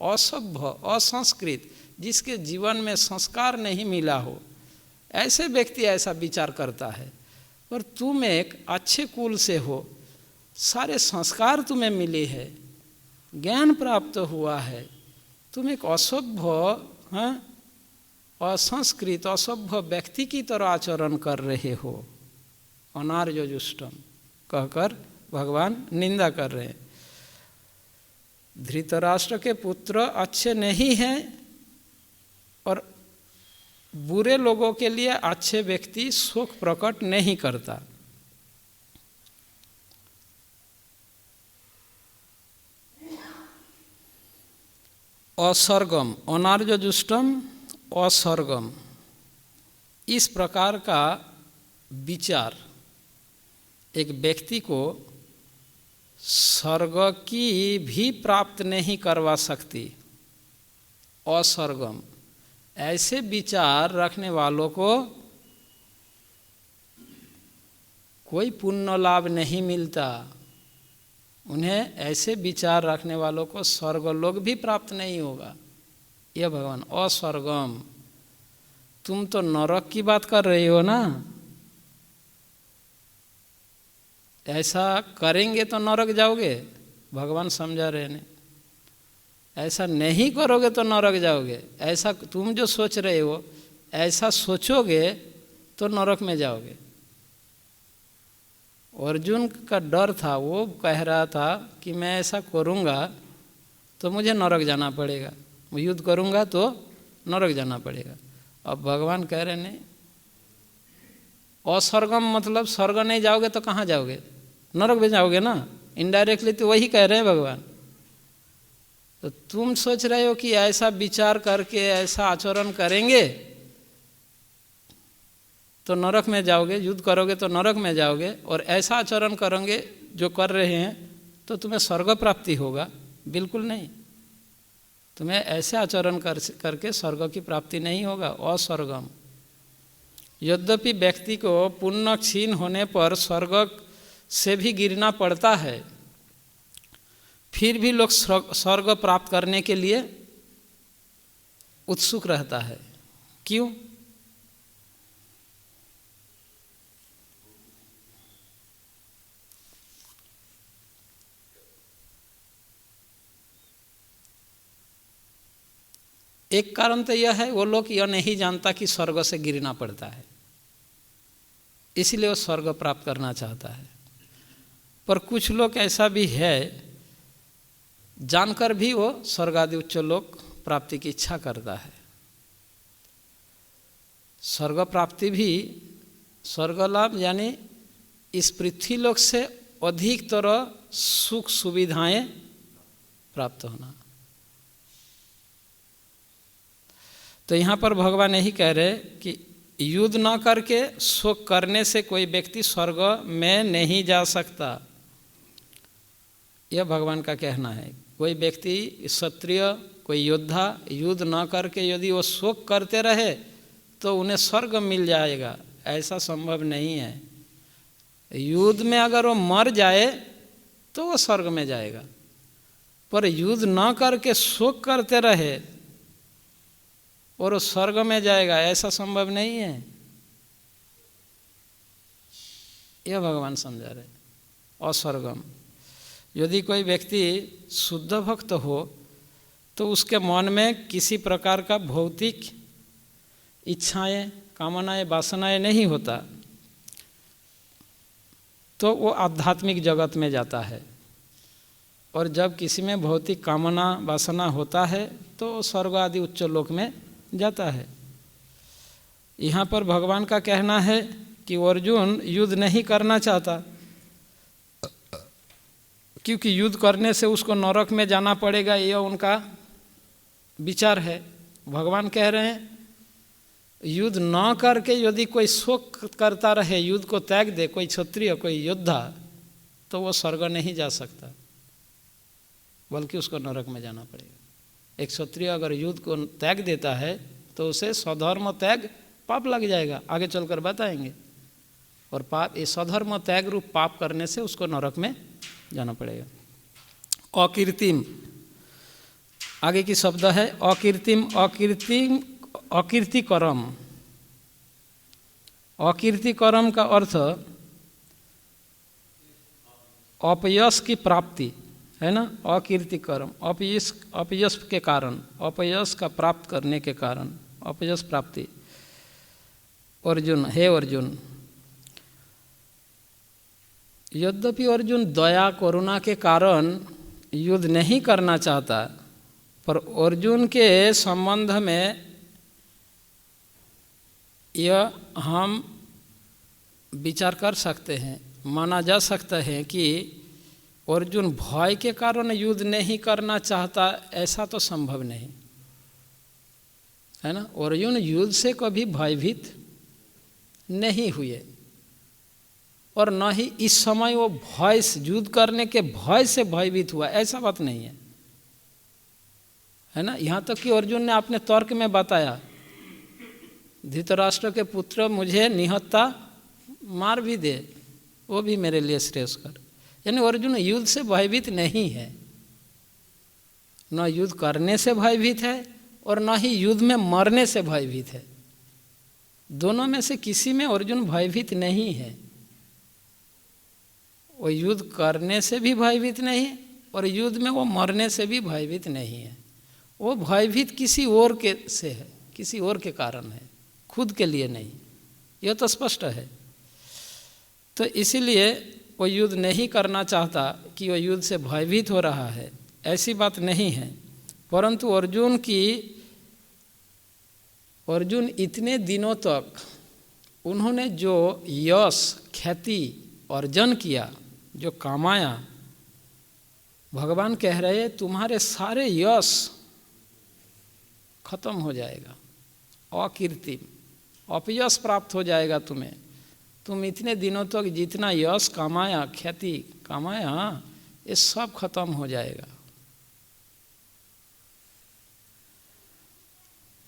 असभ्य, असंस्कृत, जिसके जीवन में संस्कार नहीं मिला हो, ऐसे व्यक्ति ऐसा विचार करता है। पर तुम एक अच्छे कुल से हो, सारे संस्कार तुम्हें मिले हैं, ज्ञान प्राप्त हुआ है, तुम एक असभ्य, असंस्कृत, असभ्य व्यक्ति की तरह आचरण कर रहे हो। अनार्य जुष्टम कहकर भगवान निंदा कर रहे हैं। धृतराष्ट्र के पुत्र अच्छे नहीं हैं और बुरे लोगों के लिए अच्छे व्यक्ति शोक प्रकट नहीं करता। असर्गम, अनार्य जुष्टम, असर्गम, इस प्रकार का विचार एक व्यक्ति को स्वर्ग की भी प्राप्त नहीं करवा सकती। असर्गम, ऐसे विचार रखने वालों को कोई पुण्य लाभ नहीं मिलता। उन्हें ऐसे विचार रखने वालों को स्वर्गलोक भी प्राप्त नहीं होगा। यह भगवान अस्वर्गम, तुम तो नरक की बात कर रही हो ना, ऐसा करेंगे तो नरक जाओगे, भगवान समझा रहे हैं। ऐसा नहीं करोगे तो नरक जाओगे। ऐसा तुम जो सोच रहे हो, ऐसा सोचोगे तो नरक में जाओगे। अर्जुन का डर था, वो कह रहा था कि मैं ऐसा करूँगा तो मुझे नरक जाना पड़ेगा, मैं युद्ध करूँगा तो नरक जाना पड़ेगा। अब भगवान कह रहे नहीं, अस्वर्गम मतलब स्वर्ग नहीं जाओगे तो कहाँ जाओगे? नरक में जाओगे ना। इनडायरेक्टली तो वही कह रहे हैं भगवान। तो तुम सोच रहे हो कि ऐसा विचार करके ऐसा आचरण करेंगे तो नरक में जाओगे, युद्ध करोगे तो नरक में जाओगे, और ऐसा आचरण करोगे जो कर रहे हैं तो तुम्हें स्वर्ग प्राप्ति होगा? बिल्कुल नहीं। तुम्हें ऐसे आचरण करके स्वर्ग की प्राप्ति नहीं होगा। अस्वर्गम, यद्यपि व्यक्ति को पुण्य क्षीण होने पर स्वर्ग से भी गिरना पड़ता है, फिर भी लोग स्वर्ग प्राप्त करने के लिए उत्सुक रहता है। क्यों? एक कारण तो यह है, वो लोग यह नहीं जानता कि स्वर्ग से गिरना पड़ता है, इसलिए वो स्वर्ग प्राप्त करना चाहता है। पर कुछ लोग ऐसा भी है जानकर भी वो स्वर्ग आदि उच्च लोक प्राप्ति की इच्छा करता है। स्वर्ग प्राप्ति भी, स्वर्ग लाभ यानी इस पृथ्वी लोक से अधिक तरह सुख सुविधाएं प्राप्त होना। तो यहाँ पर भगवान यही कह रहे कि युद्ध न करके शोक करने से कोई व्यक्ति स्वर्ग में नहीं जा सकता, यह भगवान का कहना है। कोई व्यक्ति क्षत्रिय, कोई योद्धा युद्ध न करके यदि वो शोक करते रहे तो उन्हें स्वर्ग मिल जाएगा, ऐसा संभव नहीं है। युद्ध में अगर वो मर जाए तो वो स्वर्ग में जाएगा, पर युद्ध न करके शोक करते रहे और वो स्वर्ग में जाएगा, ऐसा संभव नहीं है। यह भगवान समझा रहे। अस्वर्गम, यदि कोई व्यक्ति शुद्ध भक्त हो तो उसके मन में किसी प्रकार का भौतिक इच्छाएं, कामनाएं, वासनाएं नहीं होता, तो वो आध्यात्मिक जगत में जाता है। और जब किसी में भौतिक कामना वासना होता है तो स्वर्ग आदि उच्च लोक में जाता है। यहाँ पर भगवान का कहना है कि अर्जुन युद्ध नहीं करना चाहता, क्योंकि युद्ध करने से उसको नरक में जाना पड़ेगा, यह उनका विचार है। भगवान कह रहे हैं युद्ध न करके यदि कोई शोक करता रहे, युद्ध को त्याग दे, कोई क्षत्रिय, कोई योद्धा, तो वो स्वर्ग नहीं जा सकता, बल्कि उसको नरक में जाना पड़ेगा। एक क्षत्रिय अगर युद्ध को त्याग देता है तो उसे स्वधर्म त्याग पाप लग जाएगा, आगे चलकर बताएंगे। और पाप, ये स्वधर्म त्याग रूप पाप करने से उसको नरक में जाना पड़ेगा। अकीर्तिम, आगे की शब्द है अकीर्तिम, अकीर्तिम, अकीर्तिकरम। अकीर्तिकरम का अर्थ अपयश की प्राप्ति है ना। अकीर्तिकरम, अपयश के कारण, अपयश का प्राप्त करने के कारण, अपयश प्राप्ति। अर्जुन, हे अर्जुन, यद्यपि अर्जुन दया करुणा के कारण युद्ध नहीं करना चाहता, पर अर्जुन के संबंध में यह हम विचार कर सकते हैं, माना जा सकता है कि अर्जुन भय के कारण युद्ध नहीं करना चाहता, ऐसा तो संभव नहीं है ना। अर्जुन युद्ध से कभी भयभीत नहीं हुए और न ही इस समय वो भय, युद्ध करने के भय से भयभीत हुआ, ऐसा बात नहीं है ना। यहाँ तक कि अर्जुन ने अपने तर्क में बताया, धृतराष्ट्र के पुत्र मुझे निहत्ता मार भी दे, वो भी मेरे लिए श्रेयस्कर। यानी अर्जुन युद्ध से भयभीत नहीं है, न युद्ध करने से भयभीत है और न ही युद्ध में मरने से भयभीत है। दोनों में से किसी में अर्जुन भयभीत नहीं है। वो युद्ध करने से भी भयभीत नहीं और युद्ध में वो मरने से भी भयभीत नहीं है। वो भयभीत किसी और के से है, किसी और के कारण है, खुद के लिए नहीं, यह तो स्पष्ट है। तो इसीलिए वो युद्ध नहीं करना चाहता कि वो युद्ध से भयभीत हो रहा है, ऐसी बात नहीं है। परंतु अर्जुन इतने दिनों तक उन्होंने जो यश ख्याति अर्जन किया, जो कमाया, भगवान कह रहे तुम्हारे सारे यश खत्म हो जाएगा, अकीर्ति, अपयश प्राप्त हो जाएगा तुम्हें। तुम इतने दिनों तक जितना यश कमाया, ख्याति कमाया, ये सब खत्म हो जाएगा।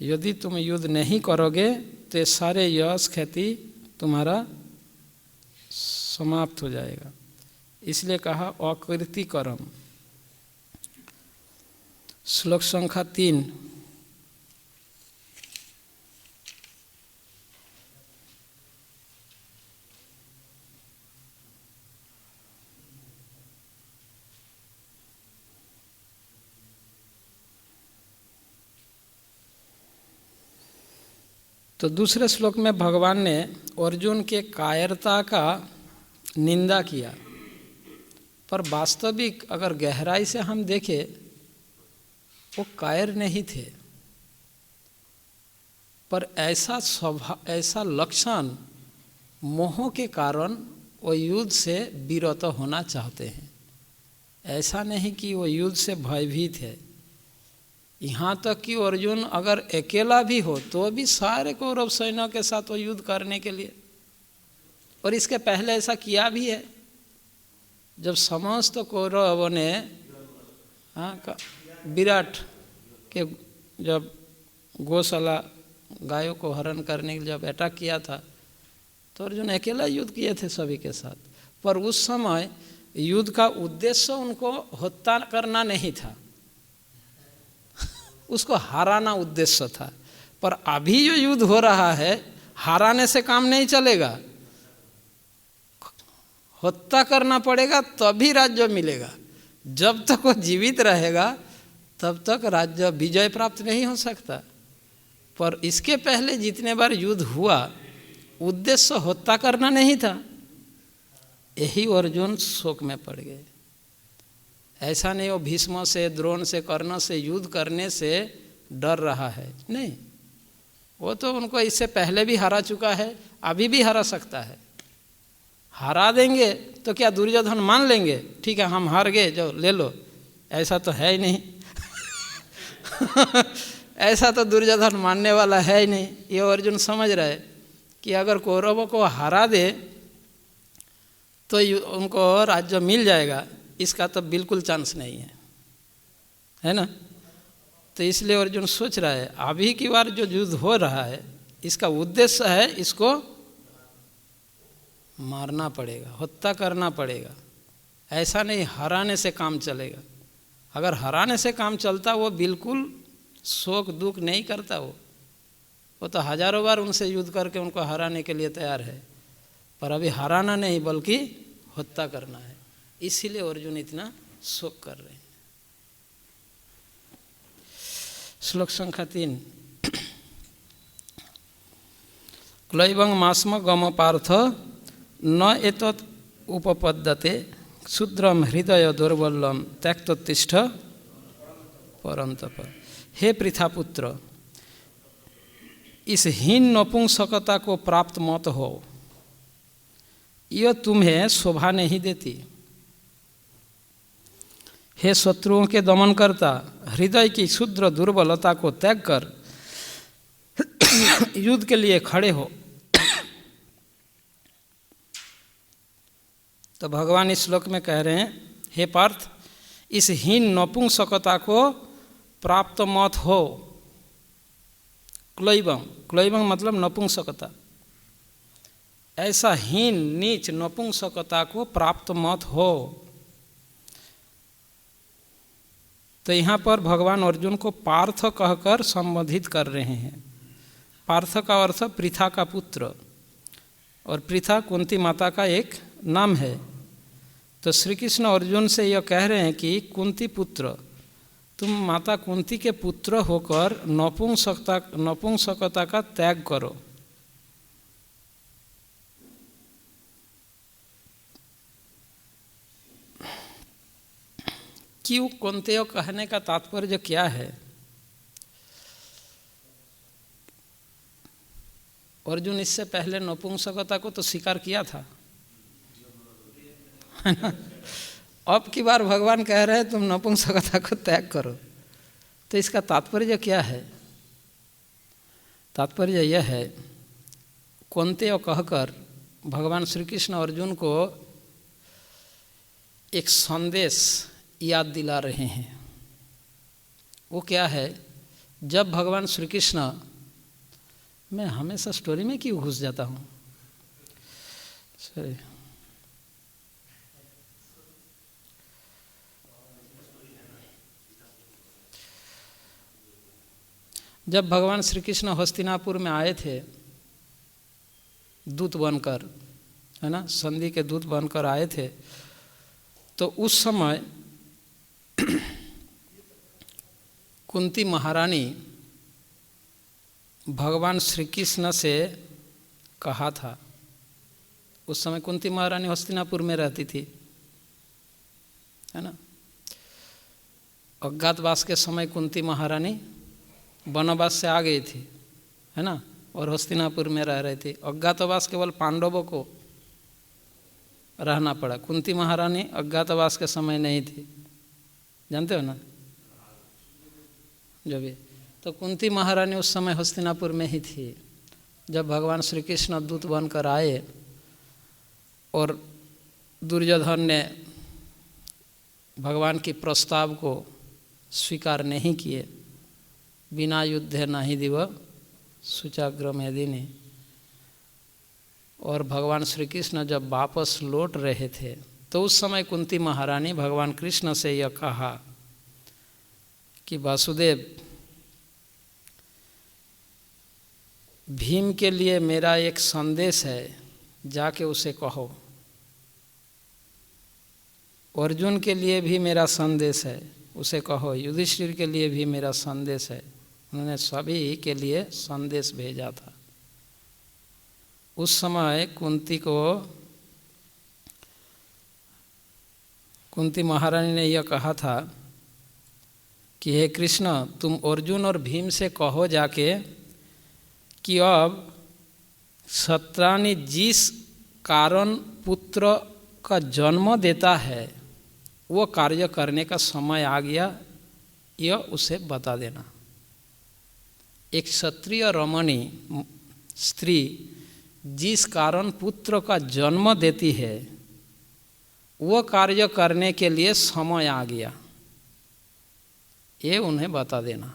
यदि तुम युद्ध नहीं करोगे तो ये सारे यश ख्याति तुम्हारा समाप्त हो जाएगा। इसलिए कहा अकीर्तिकरम। श्लोक संख्या 3। तो दूसरे श्लोक में भगवान ने अर्जुन के कायरता का निंदा किया। पर वास्तविक अगर गहराई से हम देखें, वो कायर नहीं थे, पर ऐसा स्वभाव, ऐसा लक्षण, मोह के कारण वो युद्ध से विरत होना चाहते हैं। ऐसा नहीं कि वो युद्ध से भयभीत है। यहाँ तक कि अर्जुन अगर अकेला भी हो तो भी सारे कौरव सैन्यों के साथ वो युद्ध करने के लिए, और इसके पहले ऐसा किया भी है। जब समस्त कौरवों ने विराट के जब गौशाला गायों को हरण करने के लिए जब अटैक किया था, तो अर्जुन अकेला युद्ध किए थे सभी के साथ। पर उस समय युद्ध का उद्देश्य उनको हत्या करना नहीं था, उसको हराना उद्देश्य था। पर अभी जो युद्ध हो रहा है, हराने से काम नहीं चलेगा, हत्या करना पड़ेगा तभी राज्य मिलेगा। जब तक वो जीवित रहेगा तब तक राज्य विजय प्राप्त नहीं हो सकता। पर इसके पहले जितने बार युद्ध हुआ, उद्देश्य हत्या करना नहीं था। यही अर्जुन शोक में पड़ गए। ऐसा नहीं वो भीष्म से, द्रोण से, कर्ण से युद्ध करने से डर रहा है, नहीं। वो तो उनको इससे पहले भी हरा चुका है, अभी भी हरा सकता है। हरा देंगे तो क्या दुर्योधन मान लेंगे, ठीक है हम हार गए, जो ले लो? ऐसा तो है ही नहीं। ऐसा तो दुर्योधन मानने वाला है ही नहीं। ये अर्जुन समझ रहा है कि अगर कौरवों को हरा दे तो उनको राज्य मिल जाएगा, इसका तो बिल्कुल चांस नहीं है ना। तो इसलिए अर्जुन सोच रहा है अभी की बार जो युद्ध हो रहा है, इसका उद्देश्य है इसको मारना पड़ेगा, हत्या करना पड़ेगा। ऐसा नहीं हराने से काम चलेगा। अगर हराने से काम चलता, वो बिल्कुल शोक दुख नहीं करता। वो तो हजारों बार उनसे युद्ध करके उनको हराने के लिए तैयार है। पर अभी हराना नहीं बल्कि हत्या करना है, इसीलिए अर्जुन इतना शोक कर रहे हैं। श्लोक संख्या 3। क्लैवं मास्म गम पार्थ न एतत् उपपद्यते क्षुद्रम हृदय दुर्बलम त्यक्तोत्तिष्ठ परंतप। हे पृथापुत्र, इस हीन नपुंसकता को प्राप्त मत हो, यह तुम्हें शोभा नहीं देती। हे शत्रुओं के दमन करता, हृदय की क्षुद्र दुर्बलता को त्याग कर युद्ध के लिए खड़े हो। तो भगवान इस श्लोक में कह रहे हैं, हे पार्थ, इस हीन नपुंसकता को प्राप्त मत हो। क्लैवं, क्लैवं मतलब नपुंसकता। ऐसा हीन नीच नपुंसकता को प्राप्त मत हो। तो यहाँ पर भगवान अर्जुन को पार्थ कहकर संबोधित कर रहे हैं। पार्थ का अर्थ पृथा का पुत्र, और पृथा कुंती माता का एक नाम है। तो श्री कृष्ण अर्जुन से यह कह रहे हैं कि कुंती पुत्र, तुम माता कुंती के पुत्र होकर नपुंसकता का त्याग करो। क्यों कुंती कहने का तात्पर्य क्या है? अर्जुन इससे पहले नपुंसकता को तो स्वीकार किया था, है ना। अब की बार भगवान कह रहे हैं तुम नपुंसकता को त्याग करो। तो इसका तात्पर्य क्या है? तात्पर्य यह है, कुंती कहकर भगवान श्री कृष्ण अर्जुन को एक संदेश याद दिला रहे हैं। वो क्या है? जब भगवान श्री कृष्ण, मैं हमेशा स्टोरी में क्यों घुस जाता हूँ, सॉरी। जब भगवान श्री कृष्ण हस्तिनापुर में आए थे दूत बनकर, है ना, संधि के दूत बनकर आए थे, तो उस समय कुंती महारानी भगवान श्री कृष्ण से कहा था। उस समय कुंती महारानी हस्तिनापुर में रहती थी। है ना। अज्ञातवास के समय कुंती महारानी वनवास से आ गई थी, है ना, और हस्तिनापुर में रह रही थी। अज्ञातवास केवल पांडवों को रहना पड़ा, कुंती महारानी अज्ञातवास के समय नहीं थी, जानते हो ना। जब ये तो कुंती महारानी उस समय हस्तिनापुर में ही थी जब भगवान श्री कृष्ण दूत बनकर आए और दुर्योधन ने भगवान की प्रस्ताव को स्वीकार नहीं किए। बिना युद्धे नाही दिव शुचाग्र मेदिनी। और भगवान श्री कृष्ण जब वापस लौट रहे थे तो उस समय कुंती महारानी भगवान कृष्ण से यह कहा कि वासुदेव, भीम के लिए मेरा एक संदेश है, जाके उसे कहो। अर्जुन के लिए भी मेरा संदेश है, उसे कहो। युधिष्ठिर के लिए भी मेरा संदेश है। उन्होंने सभी के लिए संदेश भेजा था। उस समय कुंती महारानी ने यह कहा था कि हे कृष्ण, तुम अर्जुन और भीम से कहो जाके कि अब शत्रानी जिस कारण पुत्र का जन्म देता है वो कार्य करने का समय आ गया, यह उसे बता देना। एक क्षत्रिय रमणी स्त्री जिस कारण पुत्र का जन्म देती है वो कार्य करने के लिए समय आ गया, ये उन्हें बता देना।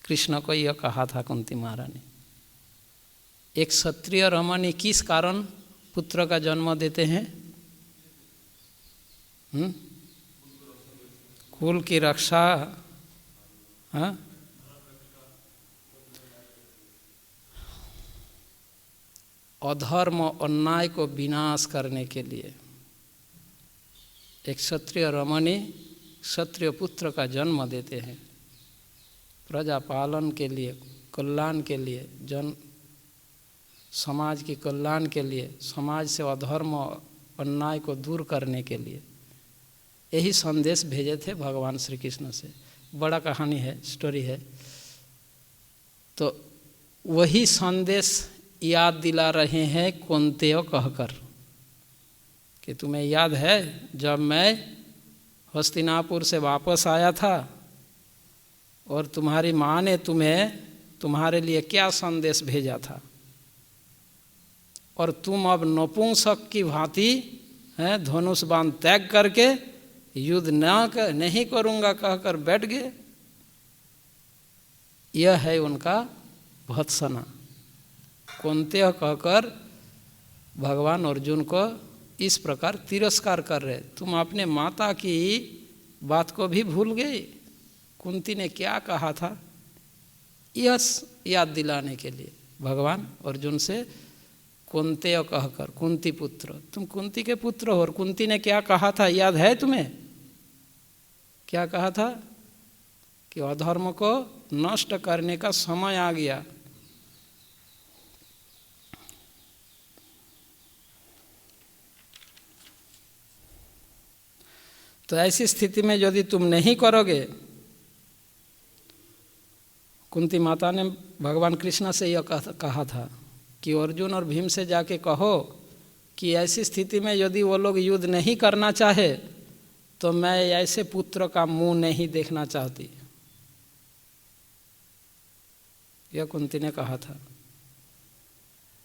कृष्ण को यह कहा था कुंती महारानी। एक क्षत्रिय रमणी किस कारण पुत्र का जन्म देते हैं? कुल की रक्षा, हाँ, अधर्म अन्याय को विनाश करने के लिए। एक क्षत्रिय रमणी क्षत्रिय पुत्र का जन्म देते हैं प्रजा पालन के लिए, कल्याण के लिए, समाज के कल्याण के लिए, समाज से अधर्म अन्याय को दूर करने के लिए। यही संदेश भेजे थे भगवान श्री कृष्ण से। बड़ा कहानी है, स्टोरी है। तो वही संदेश याद दिला रहे हैं कौन्तेय कहकर कि तुम्हें याद है जब मैं हस्तिनापुर से वापस आया था और तुम्हारी माँ ने तुम्हारे लिए क्या संदेश भेजा था, और तुम अब नपुंसक की भांति हैं धनुष बाण त्याग करके युद्ध नहीं करूँगा कहकर बैठ गए। यह है उनका भत्सना। कौन्तेय कहकर भगवान अर्जुन को इस प्रकार तिरस्कार कर रहे। तुम अपने माता की बात को भी भूल गए। कुंती ने क्या कहा था, यह याद दिलाने के लिए भगवान अर्जुन से कौन्तेय कहकर, कुंती पुत्र, तुम कुंती के पुत्र हो। और कुंती ने क्या कहा था याद है तुम्हें? क्या कहा था कि अधर्म को नष्ट करने का समय आ गया। तो ऐसी स्थिति में यदि तुम नहीं करोगे, कुंती माता ने भगवान कृष्ण से यह कहा था कि अर्जुन और भीम से जाके कहो कि ऐसी स्थिति में यदि वो लोग युद्ध नहीं करना चाहे तो मैं ऐसे पुत्र का मुंह नहीं देखना चाहती। यह कुंती ने कहा था।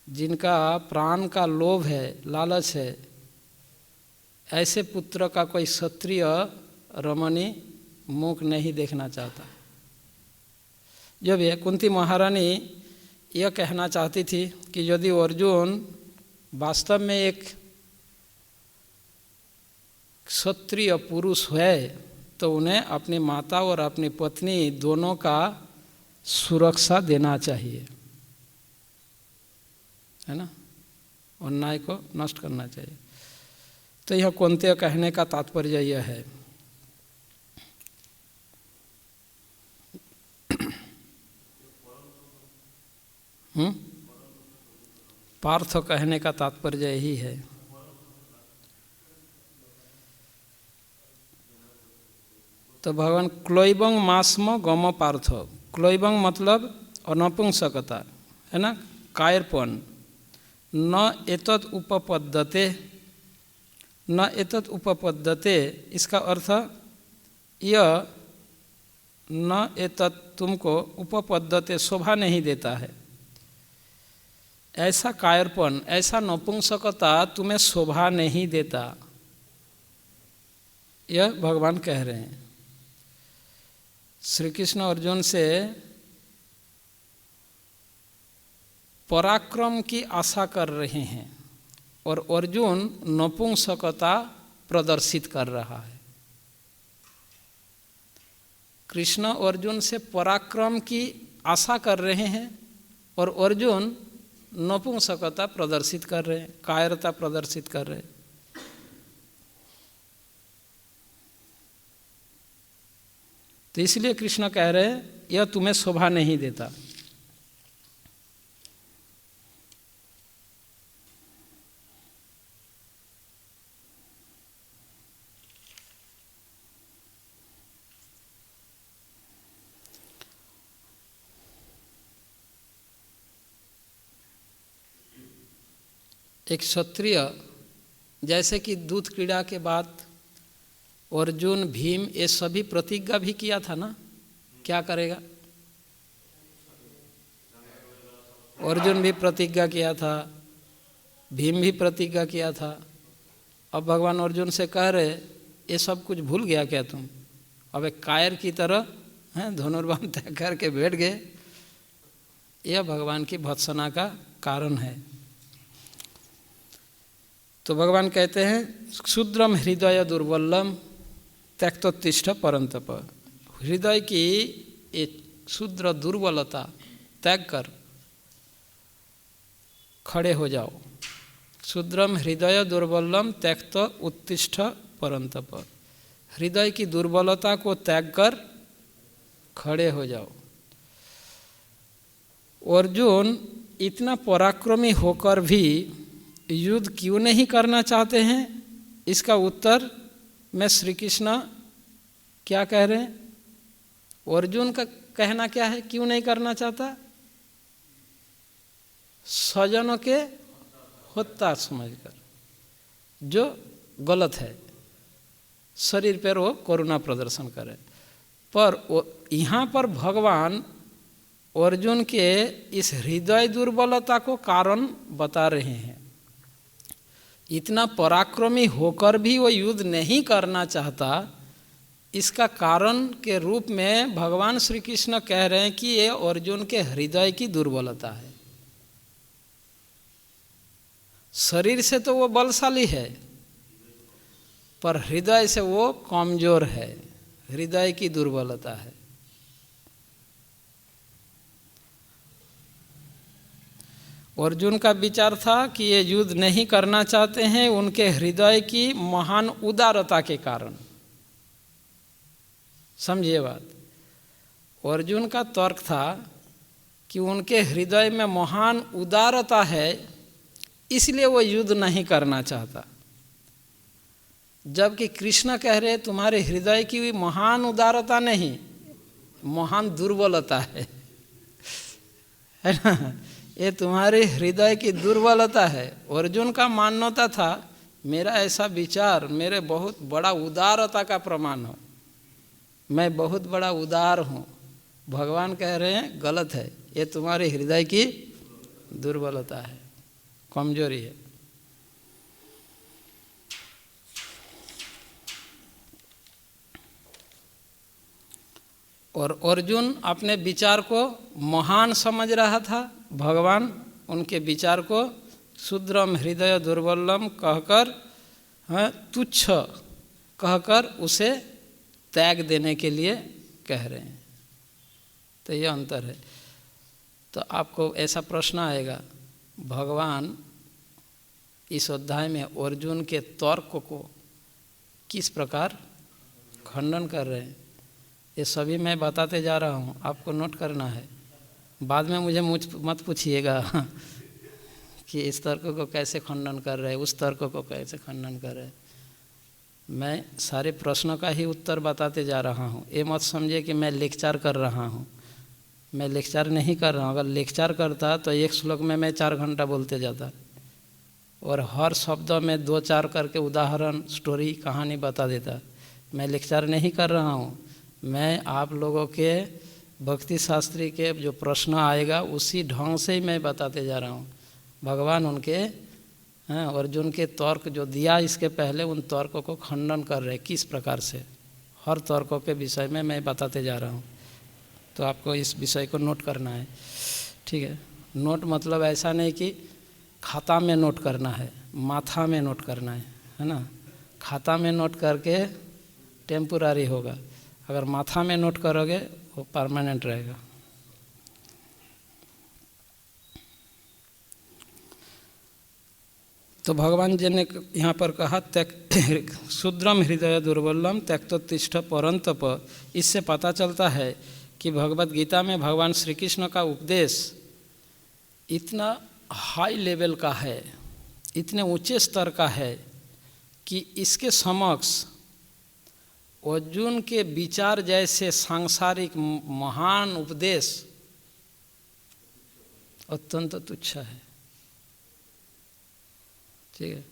जिनका प्राण का लोभ है, लालच है, ऐसे पुत्र का कोई क्षत्रिय रमणी मुख नहीं देखना चाहता। जब ये कुंती महारानी यह कहना चाहती थी कि यदि अर्जुन वास्तव में एक क्षत्रिय पुरुष है तो उन्हें अपनी माता और अपनी पत्नी दोनों का सुरक्षा देना चाहिए, है ना, अन्याय को नष्ट करना चाहिए। तो यह कौन्तेय कहने का तात्पर्य यह है। पार्थ कहने का तात्पर्य यही है। तो भगवान क्लोइबंग मास्म गम पार्थ, क्लोइबंग मतलब अनपुंसकता है ना, कायरपन। न एतत् उपपद्यते, न एतत् उपपद्यते इसका अर्थ यह न एतत् तुमको उपपद्यते शोभा नहीं देता है, ऐसा कायरपन, ऐसा नपुंसकता तुम्हें शोभा नहीं देता, यह भगवान कह रहे हैं। श्री कृष्ण अर्जुन से पराक्रम की आशा कर रहे हैं और अर्जुन नपुंसकता प्रदर्शित कर रहा है। कृष्ण अर्जुन से पराक्रम की आशा कर रहे हैं और अर्जुन नपुंसकता प्रदर्शित कर रहे हैं, कायरता प्रदर्शित कर रहे हैं। तो इसलिए कृष्ण कह रहे हैं यह तुम्हें शोभा नहीं देता। एक क्षत्रिय, जैसे कि दूत क्रीड़ा के बाद अर्जुन भीम ये सभी प्रतिज्ञा भी किया था ना, क्या करेगा? अर्जुन भी प्रतिज्ञा किया था, भीम भी प्रतिज्ञा किया था। अब भगवान अर्जुन से कह रहे ये सब कुछ भूल गया क्या तुम? अब एक कायर की तरह हैं धनुर्बाण तय करके बैठ गए। यह भगवान की भत्सना का कारण है। तो भगवान कहते हैं क्षुद्रम हृदय दुर्बलम त्यक्तोत्तिष्ठ परंतप, हृदय की एक क्षुद्र दुर्बलता त्याग कर खड़े हो जाओ। क्षुद्रम हृदय दुर्बलम त्यक्त उत्तिष्ठ परंतप, हृदय की दुर्बलता को त्याग कर खड़े हो जाओ। अर्जुन इतना पराक्रमी होकर भी युद्ध क्यों नहीं करना चाहते हैं? इसका उत्तर में श्री कृष्ण क्या कह रहे हैं? अर्जुन का कहना क्या है क्यों नहीं करना चाहता? स्वजनों के होता समझकर, जो गलत है, शरीर पर वो करुणा प्रदर्शन करे। पर यहाँ पर भगवान अर्जुन के इस हृदय दुर्बलता को कारण बता रहे हैं। इतना पराक्रमी होकर भी वो युद्ध नहीं करना चाहता, इसका कारण के रूप में भगवान श्री कृष्ण कह रहे हैं कि ये अर्जुन के हृदय की दुर्बलता है। शरीर से तो वो बलशाली है, पर हृदय से वो कमजोर है, हृदय की दुर्बलता है। अर्जुन का विचार था कि ये युद्ध नहीं करना चाहते हैं उनके हृदय की महान उदारता के कारण। समझिए बात, अर्जुन का तर्क था कि उनके हृदय में महान उदारता है, इसलिए वो युद्ध नहीं करना चाहता। जबकि कृष्ण कह रहे तुम्हारे हृदय की महान उदारता नहीं, महान दुर्बलता है ना, ये तुम्हारे हृदय की दुर्बलता है। अर्जुन का मान्यता था मेरा ऐसा विचार मेरे बहुत बड़ा उदारता का प्रमाण हो, मैं बहुत बड़ा उदार हूँ। भगवान कह रहे हैं गलत है, ये तुम्हारे हृदय की दुर्बलता है, कमजोरी है। और अर्जुन अपने विचार को महान समझ रहा था, भगवान उनके विचार को क्षुद्रम हृदय दुर्बलम कहकर तुच्छ कहकर उसे त्याग देने के लिए कह रहे हैं। तो यह अंतर है। तो आपको ऐसा प्रश्न आएगा, भगवान इस अध्याय में अर्जुन के तर्क को किस प्रकार खंडन कर रहे हैं? ये सभी मैं बताते जा रहा हूँ, आपको नोट करना है। बाद में मुझे मत पूछिएगा कि इस तर्क को कैसे खंडन कर रहे हैं, उस तर्क को कैसे खंडन कर रहे हैं। मैं सारे प्रश्नों का ही उत्तर बताते जा रहा हूँ। ये मत समझिए कि मैं लेक्चर कर रहा हूँ, मैं लेक्चर नहीं कर रहा हूँ। अगर लेक्चर करता तो एक श्लोक में मैं 4 घंटा बोलते जाता और हर शब्द में 2-4 करके उदाहरण, स्टोरी, कहानी बता देता। मैं लेक्चर नहीं कर रहा हूँ, मैं आप लोगों के भक्ति शास्त्री के जो प्रश्न आएगा उसी ढंग से ही मैं बताते जा रहा हूँ। भगवान उनके अर्जुन के तर्क जो दिया इसके पहले, उन तर्कों को खंडन कर रहे किस प्रकार से, हर तर्कों के विषय में मैं बताते जा रहा हूँ। तो आपको इस विषय को नोट करना है, ठीक है। नोट मतलब ऐसा नहीं कि खाता में नोट करना है, माथा में नोट करना है ना। खाता में नोट करके टेम्पोरारी होगा, अगर माथा में नोट करोगे वो परमानेंट रहेगा। तो भगवान जी ने यहाँ पर कहा शूद्रम हृदय दुर्बलम त्यक्तोत्तिष्ठ परंतप। इससे पता चलता है कि भगवत गीता में भगवान श्री कृष्ण का उपदेश इतना हाई लेवल का है, इतने ऊंचे स्तर का है कि इसके समक्ष अर्जुन के विचार जैसे सांसारिक महान उपदेश अत्यंत तुच्छ है, ठीक है।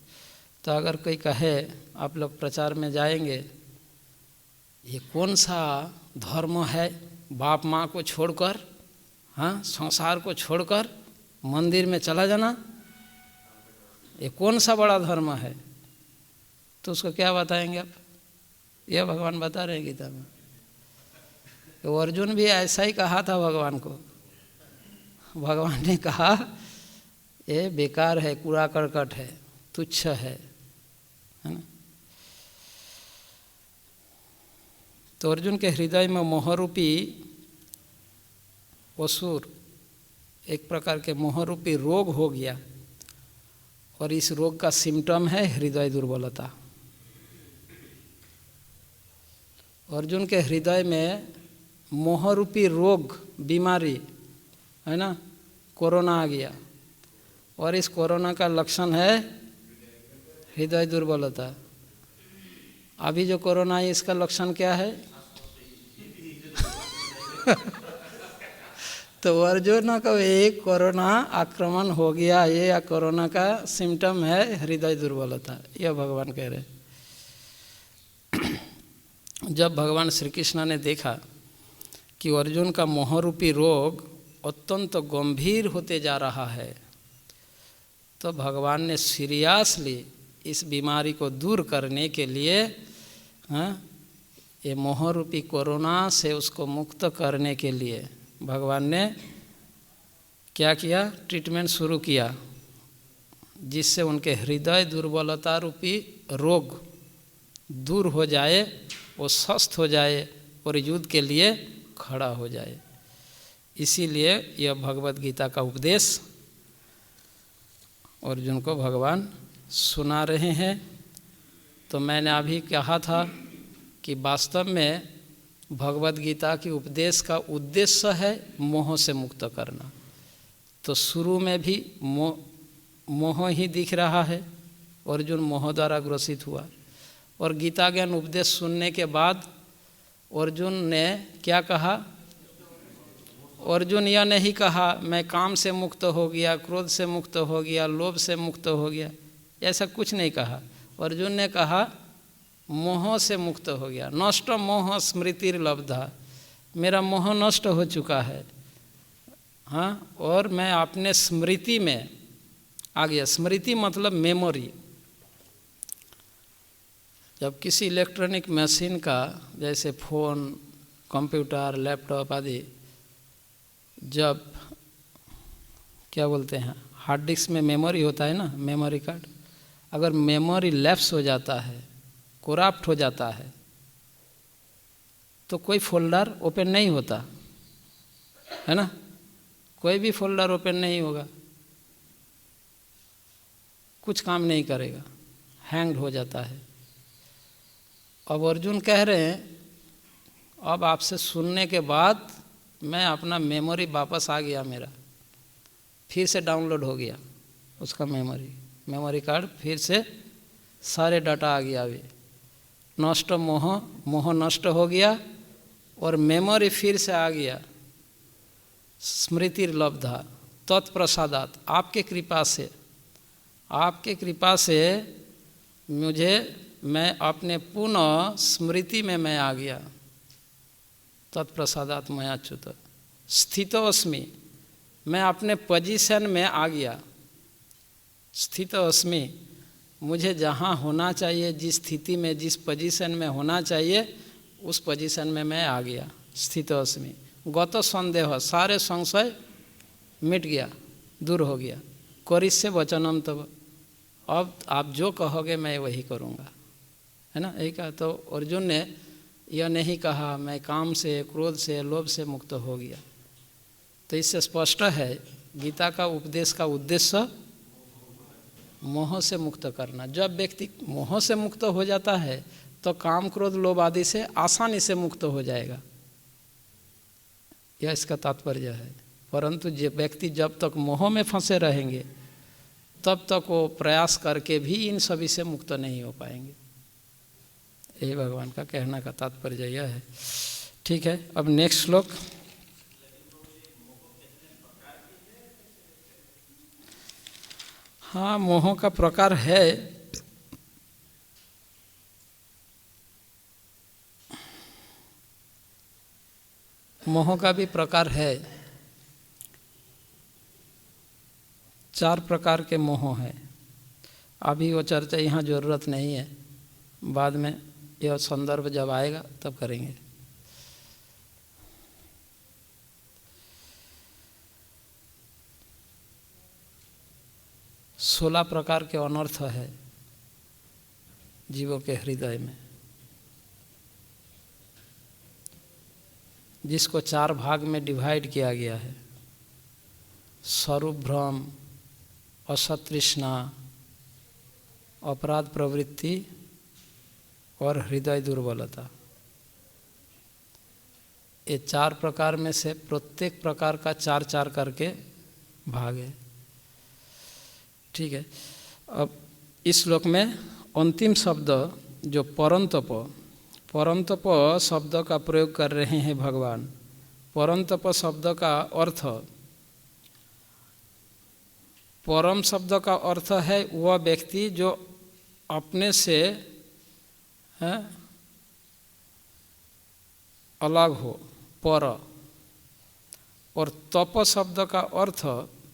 तो अगर कोई कहे आप लोग प्रचार में जाएंगे, ये कौन सा धर्म है, बाप माँ को छोड़कर, हाँ, संसार को छोड़कर मंदिर में चला जाना, ये कौन सा बड़ा धर्म है, तो उसको क्या बताएंगे आप? यह भगवान बता रहे हैं गीता में। तो अर्जुन भी ऐसा ही कहा था भगवान को। भगवान ने कहा ये बेकार है, कूड़ा करकट है, तुच्छ है ना। तो अर्जुन के हृदय में मोहरूपी असुर, एक प्रकार के मोहरूपी रोग हो गया, और इस रोग का सिम्टम है हृदय दुर्बलता। अर्जुन के हृदय में मोहरूपी रोग, बीमारी है ना, कोरोना आ गया, और इस कोरोना का लक्षण है हृदय दुर्बलता। अभी जो कोरोना है इसका लक्षण क्या है? तो अर्जुन को एक कोरोना आक्रमण हो गया, ये या कोरोना का सिम्टम है हृदय दुर्बलता, यह भगवान कह रहे। जब भगवान श्री कृष्ण ने देखा कि अर्जुन का मोहरूपी रोग अत्यंत गंभीर होते जा रहा है, तो भगवान ने सीरियसली इस बीमारी को दूर करने के लिए ये मोहरूपी कोरोना से उसको मुक्त करने के लिए भगवान ने क्या किया? ट्रीटमेंट शुरू किया, जिससे उनके हृदय दुर्बलता रूपी रोग दूर हो जाए, वो स्वस्थ हो जाए और युद्ध के लिए खड़ा हो जाए। इसीलिए यह भगवत गीता का उपदेश अर्जुन को भगवान सुना रहे हैं। तो मैंने अभी कहा था कि वास्तव में भगवत गीता की उपदेश का उद्देश्य है मोह से मुक्त करना। तो शुरू में भी मोह ही दिख रहा है, अर्जुन मोह द्वारा ग्रसित हुआ, और गीता ज्ञान उपदेश सुनने के बाद अर्जुन ने क्या कहा? अर्जुन यह नहीं कहा मैं काम से मुक्त हो गया, क्रोध से मुक्त हो गया, लोभ से मुक्त हो गया, ऐसा कुछ नहीं कहा। अर्जुन ने कहा मोह से मुक्त हो गया। नष्ट मोह स्मृतिर्लब्धा, मेरा मोह नष्ट हो चुका है, हाँ, और मैं अपने स्मृति में आ गया। स्मृति मतलब मेमोरी। जब किसी इलेक्ट्रॉनिक मशीन का, जैसे फ़ोन, कंप्यूटर, लैपटॉप आदि, जब क्या बोलते हैं हार्ड डिस्क में मेमोरी होता है ना, मेमोरी कार्ड, अगर मेमोरी लैप्स हो जाता है, कोरप्ट हो जाता है, तो कोई फोल्डर ओपन नहीं होता है ना, कोई भी फोल्डर ओपन नहीं होगा, कुछ काम नहीं करेगा, हैंग हो जाता है। अब अर्जुन कह रहे हैं अब आपसे सुनने के बाद मैं अपना मेमोरी वापस आ गया, मेरा फिर से डाउनलोड हो गया उसका मेमोरी कार्ड, फिर से सारे डाटा आ गया अभी। नष्ट मोह, मोह नष्ट हो गया और मेमोरी फिर से आ गया, स्मृति लब्धा तत्प्रसादात, आपके कृपा से मैं अपने पुनः स्मृति में मैं आ गया। तत्प्रसादात मयाच्युत स्थितोऽस्मि, मैं अपने पोजीशन में आ गया। स्थितोऽस्मि, मुझे जहाँ होना चाहिए, जिस स्थिति में, जिस पोजीशन में होना चाहिए, उस पोजीशन में मैं आ गया। स्थितोऽस्मि गत संदेह, सारे संशय मिट गया, दूर हो गया। करिष्ये वचनम तव, अब आप जो कहोगे मैं वही करूँगा, है ना। यही कहा। तो अर्जुन ने यह नहीं कहा मैं काम से, क्रोध से, लोभ से मुक्त हो गया। तो इससे स्पष्ट है गीता का उपदेश का उद्देश्य मोह से मुक्त करना। जब व्यक्ति मोह से मुक्त हो जाता है तो काम, क्रोध, लोभ आदि से आसानी से मुक्त हो जाएगा, यह इसका तात्पर्य है। परंतु जो व्यक्ति जब तक मोह में फंसे रहेंगे तब तक वो प्रयास करके भी इन सभी से मुक्त नहीं हो पाएंगे। यही भगवान का कहना का तात्पर्य यह है। ठीक है, अब नेक्स्ट श्लोक। हाँ, मोह का प्रकार है। मोह का भी प्रकार है, 4 प्रकार के मोह हैं। अभी वो चर्चा यहाँ ज़रूरत नहीं है, बाद में यह संदर्भ जब आएगा तब करेंगे। सोलह प्रकार के अनर्थ है जीवों के हृदय में, जिसको 4 भाग में डिवाइड किया गया है। स्वरूप भ्रम, असतृष्णा, अपराध प्रवृत्ति और हृदय दुर्बलता। ये 4 प्रकार में से प्रत्येक प्रकार का 4-4 करके भाग है। ठीक है, अब इस श्लोक में अंतिम शब्द जो परंतप, परंतप शब्द का प्रयोग कर रहे हैं भगवान। परंतप शब्द का अर्थ, परम शब्द का अर्थ है वह व्यक्ति जो अपने से अलग हो, पर। और तप शब्द का अर्थ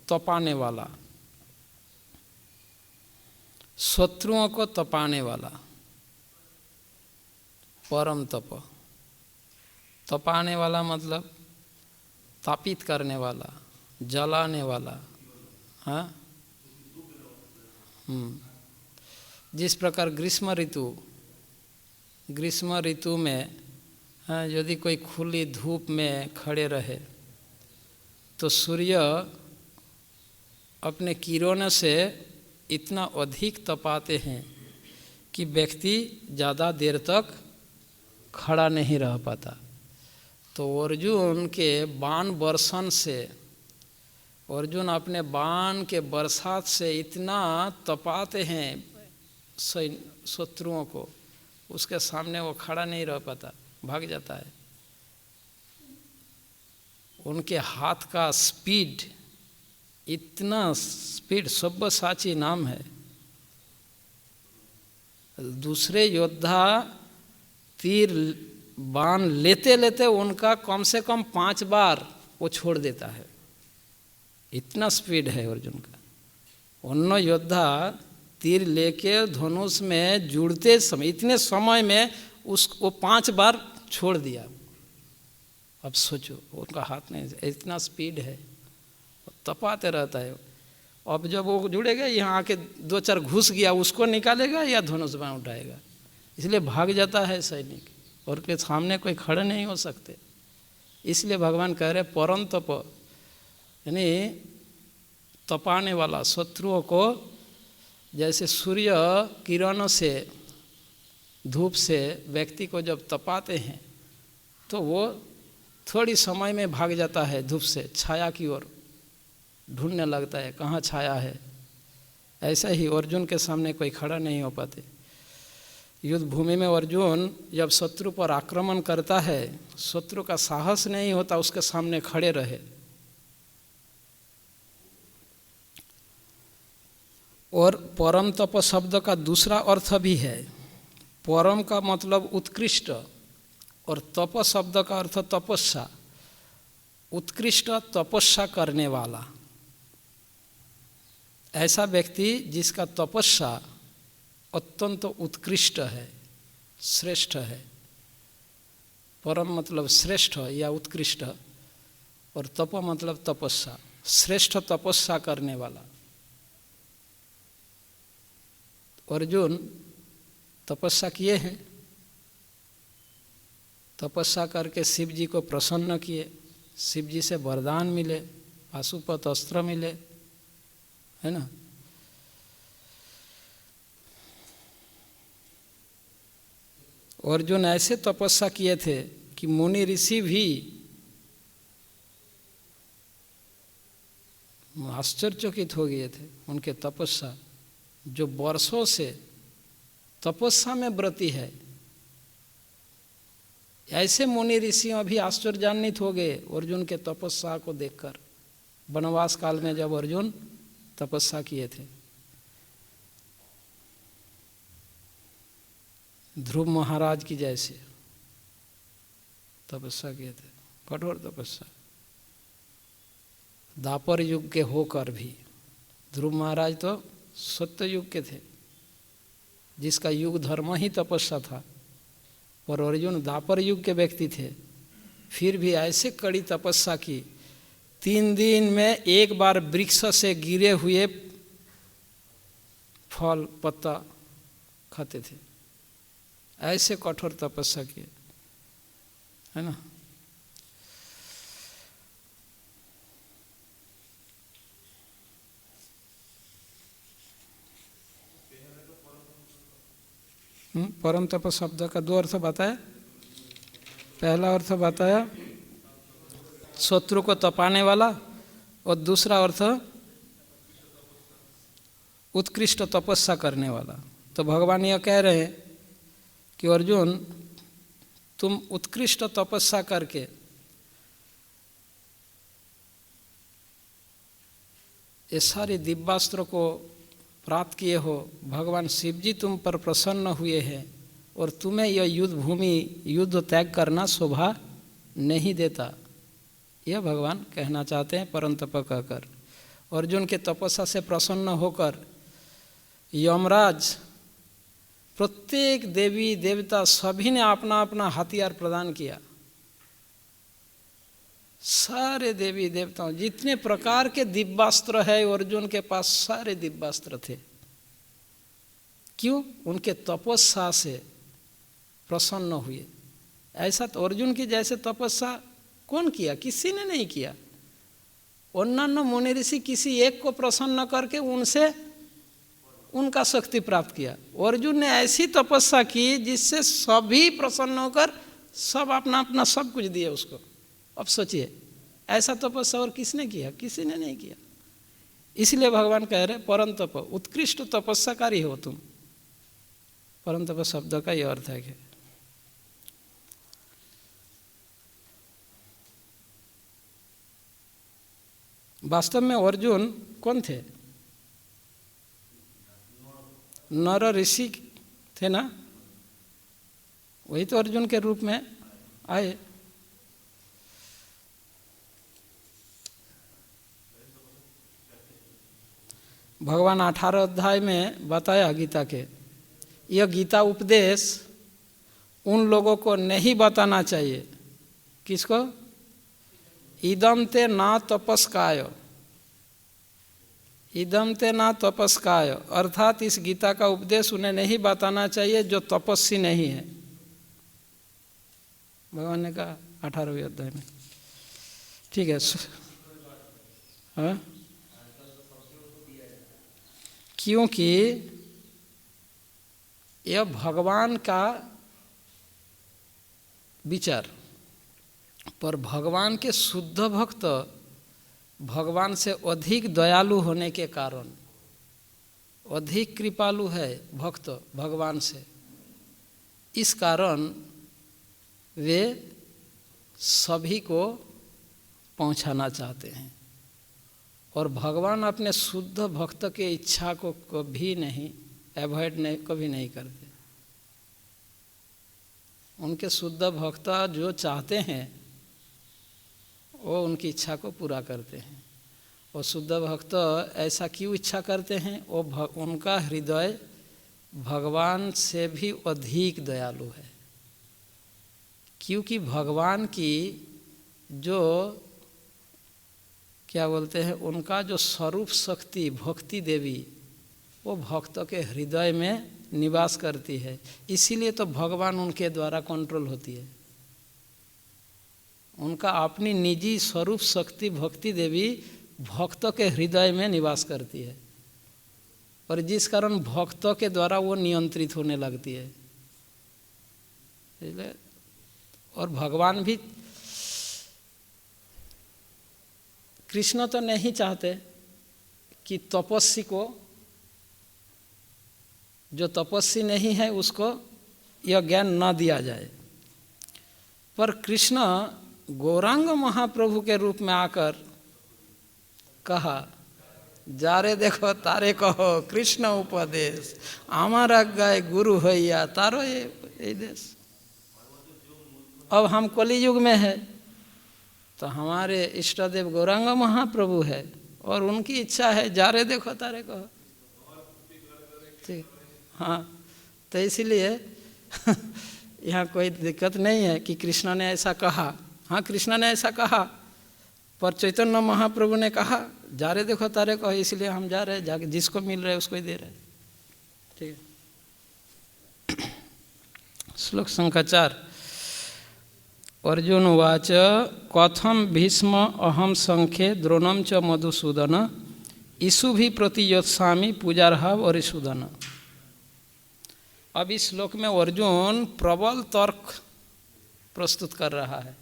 तपाने वाला, शत्रुओं को तपाने वाला। परम तप, तपाने वाला मतलब तापित करने वाला, जलाने वाला। हाँ, जिस प्रकार ग्रीष्म ऋतु में यदि कोई खुली धूप में खड़े रहे तो सूर्य अपने किरणों से इतना अधिक तपाते हैं कि व्यक्ति ज़्यादा देर तक खड़ा नहीं रह पाता। तो अर्जुन के बाण वर्षण से, अर्जुन अपने बाण के बरसात से इतना तपाते हैं शत्रुओं को, उसके सामने वो खड़ा नहीं रह पाता, भाग जाता है। उनके हाथ का स्पीड, इतना स्पीड, सब्यसाची नाम है। दूसरे योद्धा तीर बाण लेते लेते उनका कम से कम 5 बार वो छोड़ देता है, इतना स्पीड है अर्जुन का। उन योद्धा तीर लेके धनुष में जुड़ते समय, इतने समय में उसको 5 बार छोड़ दिया। अब सोचो, उनका हाथ नहीं, इतना स्पीड है, तपाते रहता है। अब जब वो जुड़ेगा, यहाँ आके 2-4 घुस गया, उसको निकालेगा या धनुष बाण उठाएगा, इसलिए भाग जाता है सैनिक, और के सामने कोई खड़े नहीं हो सकते। इसलिए भगवान कह रहे परम तप, यानी तपाने वाला, शत्रुओं को जैसे सूर्य किरणों से, धूप से व्यक्ति को जब तपाते हैं तो वो थोड़ी समय में भाग जाता है धूप से, छाया की ओर ढूंढने लगता है कहाँ छाया है। ऐसा ही अर्जुन के सामने कोई खड़ा नहीं हो पाते। युद्ध भूमि में अर्जुन जब शत्रु पर आक्रमण करता है, शत्रु का साहस नहीं होता उसके सामने खड़े रहे। और परम तप शब्द का दूसरा अर्थ भी है। परम का मतलब उत्कृष्ट और तप शब्द का अर्थ तपस्या, उत्कृष्ट तपस्या करने वाला। ऐसा व्यक्ति जिसका तपस्या अत्यंत उत्कृष्ट है, श्रेष्ठ है। परम मतलब श्रेष्ठ या उत्कृष्ट, और तप मतलब तपस्या, श्रेष्ठ तपस्या करने वाला। अर्जुन तपस्या किए हैं, तपस्या करके शिव जी को प्रसन्न किए, शिव जी से वरदान मिले, पाशुपत अस्त्र मिले, है ना। अर्जुन ऐसे तपस्या किए थे कि मुनि ऋषि भी आश्चर्यचकित हो गए थे उनके तपस्या, जो वर्षों से तपस्या में व्रती है। ऐसे मुनि ऋषियों भी आश्चर्यान्वित हो गए अर्जुन के तपस्या को देखकर, वनवास काल में जब अर्जुन तपस्या किए थे। ध्रुव महाराज की जैसे तपस्या किए थे, कठोर तपस्या, द्वापर युग के होकर भी। ध्रुव महाराज तो सत्य युग के थे, जिसका युग धर्म ही तपस्या था, और अर्जुन द्वापर युग के व्यक्ति थे, फिर भी ऐसे कड़ी तपस्या की। 3 दिन में एक बार वृक्ष से गिरे हुए फल पत्ता खाते थे, ऐसे कठोर तपस्या किए, है ना। परम तप शब्द का 2 अर्थ बताया। पहला अर्थ बताया शत्रु को तपाने वाला, और दूसरा अर्थ उत्कृष्ट तपस्या करने वाला। तो भगवान यह कह रहे हैं कि अर्जुन, तुम उत्कृष्ट तपस्या करके ये सारे दिव्यास्त्र को प्राप्त किए हो, भगवान शिव जी तुम पर प्रसन्न हुए हैं, और तुम्हें यह युद्ध भूमि, युद्ध त्याग करना शोभा नहीं देता, यह भगवान कहना चाहते हैं परम तप कहकर। अर्जुन के तपस्या से प्रसन्न होकर यमराज, प्रत्येक देवी देवता सभी ने अपना अपना हथियार प्रदान किया। सारे देवी देवताओं, जितने प्रकार के दिव्यास्त्र है अर्जुन के पास, सारे दिव्यास्त्र थे। क्यों? उनके तपस्या से प्रसन्न हुए। ऐसा तो अर्जुन की जैसे तपस्या कौन किया? किसी ने नहीं किया। अन्य मुनि ऋषि किसी एक को प्रसन्न करके उनसे उनका शक्ति प्राप्त किया। अर्जुन ने ऐसी तपस्या की जिससे सभी प्रसन्न होकर सब अपना अपना सब कुछ दिए उसको। अब सोचिए, ऐसा तपस्या और किसने किया? किसी ने नहीं किया। इसलिए भगवान कह रहे परम तप, उत्कृष्ट तपस्याकारी हो तुम। परम तप शब्द का यह अर्थ है कि वास्तव में अर्जुन कौन थे? नर ऋषि थे ना, वही तो अर्जुन के रूप में आए। भगवान 18 अध्याय में बताया गीता के, यह गीता उपदेश उन लोगों को नहीं बताना चाहिए। किसको? इदम ते ना तपस्काय, इदम ते ना तपस्काय, अर्थात इस गीता का उपदेश उन्हें नहीं बताना चाहिए जो तपस्वी नहीं है। भगवान ने कहा 18वें अध्याय में। ठीक है, हाँ? क्योंकि यह भगवान का विचार, पर भगवान के शुद्ध भक्त भगवान से अधिक दयालु होने के कारण, अधिक कृपालु है भक्त भगवान से, इस कारण वे सभी को पहुंचाना चाहते हैं, और भगवान अपने शुद्ध भक्त के इच्छा को कभी नहीं कभी नहीं करते। उनके शुद्ध भक्त जो चाहते हैं वो उनकी इच्छा को पूरा करते हैं। और शुद्ध भक्त ऐसा क्यों इच्छा करते हैं? वो उनका हृदय भगवान से भी अधिक दयालु है, क्योंकि भगवान की जो क्या बोलते हैं, उनका जो स्वरूप शक्ति भक्ति देवी वो भक्तों के हृदय में निवास करती है। इसीलिए तो भगवान उनके द्वारा कंट्रोल होती है। उनका अपनी निजी स्वरूप शक्ति भक्ति देवी भक्तों के हृदय में निवास करती है, और जिस कारण भक्तों के द्वारा वो नियंत्रित होने लगती है। इसलिए और भगवान भी, कृष्ण तो नहीं चाहते कि तपस्वी को, जो तपस्वी नहीं है उसको यह ज्ञान न दिया जाए, पर कृष्ण गौरांग महाप्रभु के रूप में आकर कहा, जारे देखो तारे कहो कृष्ण उपदेश, हमारा गाय गुरु हैया तारो ये देश। अब हम कलियुग में है तो हमारे इष्ट देव गौरांग महाप्रभु है, और उनकी इच्छा है जारे देखो तारे कहो। ठीक, हाँ, तो इसलिए यहाँ कोई दिक्कत नहीं है कि कृष्ण ने ऐसा कहा। हाँ, कृष्ण ने ऐसा कहा, पर चैतन्य महाप्रभु ने कहा जा रहे देखो तारे कहो, इसलिए हम जा रहे, जाके जिसको मिल रहे उसको ही दे रहे। ठीक है। श्लोक संख्या 4। अर्जुन उवाच कथम भीष्म अहम संख्ये द्रोणम च मधुसूदन ईशुभि प्रतियोत्सामि पूजार्हा वरिसूदन। अब इस श्लोक में अर्जुन प्रबल तर्क प्रस्तुत कर रहा है।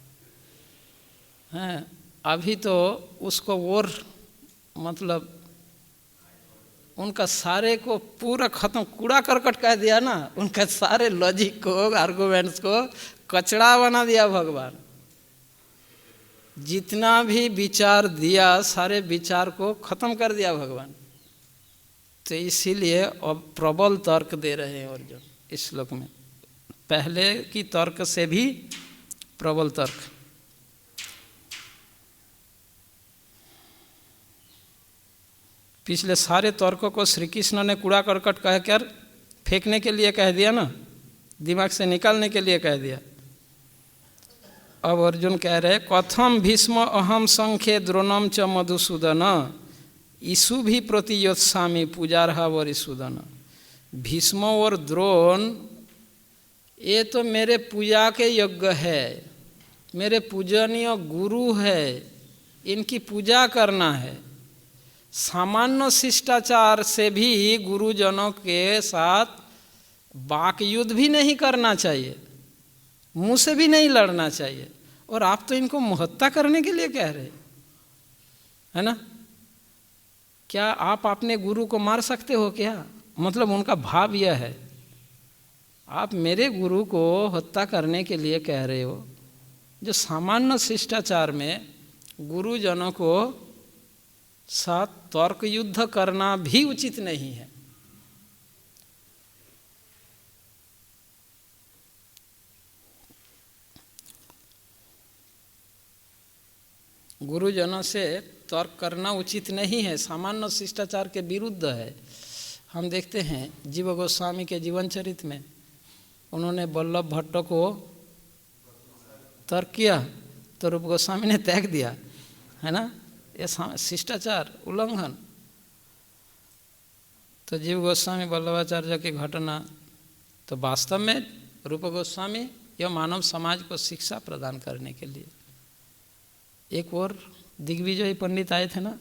हैं, अभी तो उसको और मतलब उनका सारे को पूरा खत्म कूड़ा करकट कह दिया ना, उनका सारे लॉजिक को आर्गुमेंट्स को कचड़ा बना दिया भगवान। जितना भी विचार दिया सारे विचार को खत्म कर दिया भगवान। तो इसीलिए अब प्रबल तर्क दे रहे हैं अर्जुन इस श्लोक में, पहले की तर्क से भी प्रबल तर्क। पिछले सारे तर्कों को श्री कृष्ण ने कूड़ा करकट कहकर फेंकने के लिए कह दिया ना, दिमाग से निकालने के लिए कह दिया। अब अर्जुन कह रहे कथम भीष्म अहम संख्ये द्रोणम च मधुसूदन ईशुभि प्रतियोत्सामि पूजार्हा वरिसूदन। भीष्म और द्रोण ये तो मेरे पूजा के योग्य है, मेरे पूजनीय गुरु है, इनकी पूजा करना है। सामान्य शिष्टाचार से भी गुरुजनों के साथ वाक युद्ध भी नहीं करना चाहिए, मुंह से भी नहीं लड़ना चाहिए, और आप तो इनको महत्ता करने के लिए कह रहे है ना। क्या आप अपने गुरु को मार सकते हो क्या? मतलब उनका भाव यह है, आप मेरे गुरु को हत्या करने के लिए कह रहे हो। जो सामान्य शिष्टाचार में गुरुजनों को साथ तर्क युद्ध करना भी उचित नहीं है। गुरुजनों से तर्क करना उचित नहीं है, सामान्य शिष्टाचार के विरुद्ध है। हम देखते हैं जीव गोस्वामी के जीवन चरित में उन्होंने वल्लभ भट्ट को तर्क किया तो रूप गोस्वामी ने त्याग दिया, है ना। ये शिष्टाचार उल्लंघन। तो जीव गोस्वामी वल्लभाचार्य की घटना, तो वास्तव में रूप गोस्वामी यह मानव समाज को शिक्षा प्रदान करने के लिए। एक और दिग्विजय पंडित आए थे ना,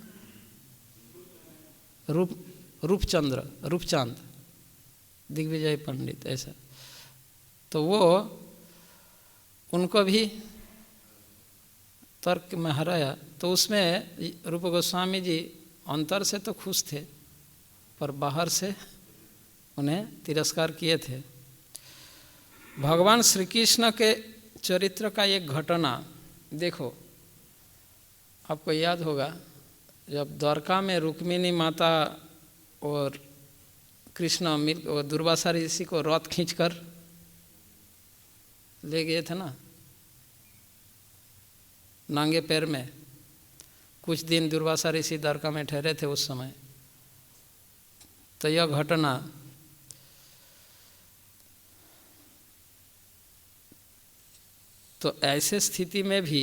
रूपचांद दिग्विजय पंडित, ऐसा। तो वो उनको भी तर्क में हराया। तो उसमें रूप गोस्वामी जी अंतर से तो खुश थे, पर बाहर से उन्हें तिरस्कार किए थे। भगवान श्री कृष्ण के चरित्र का एक घटना देखो, आपको याद होगा जब द्वारका में रुक्मिणी माता और कृष्ण मिल और दुर्वासा ऋषि को रथ खींचकर ले गए थे ना नांगे पैर में। कुछ दिन दुर्वासा ऋषि द्वारका में ठहरे थे उस समय। तो यह घटना तो ऐसे स्थिति में भी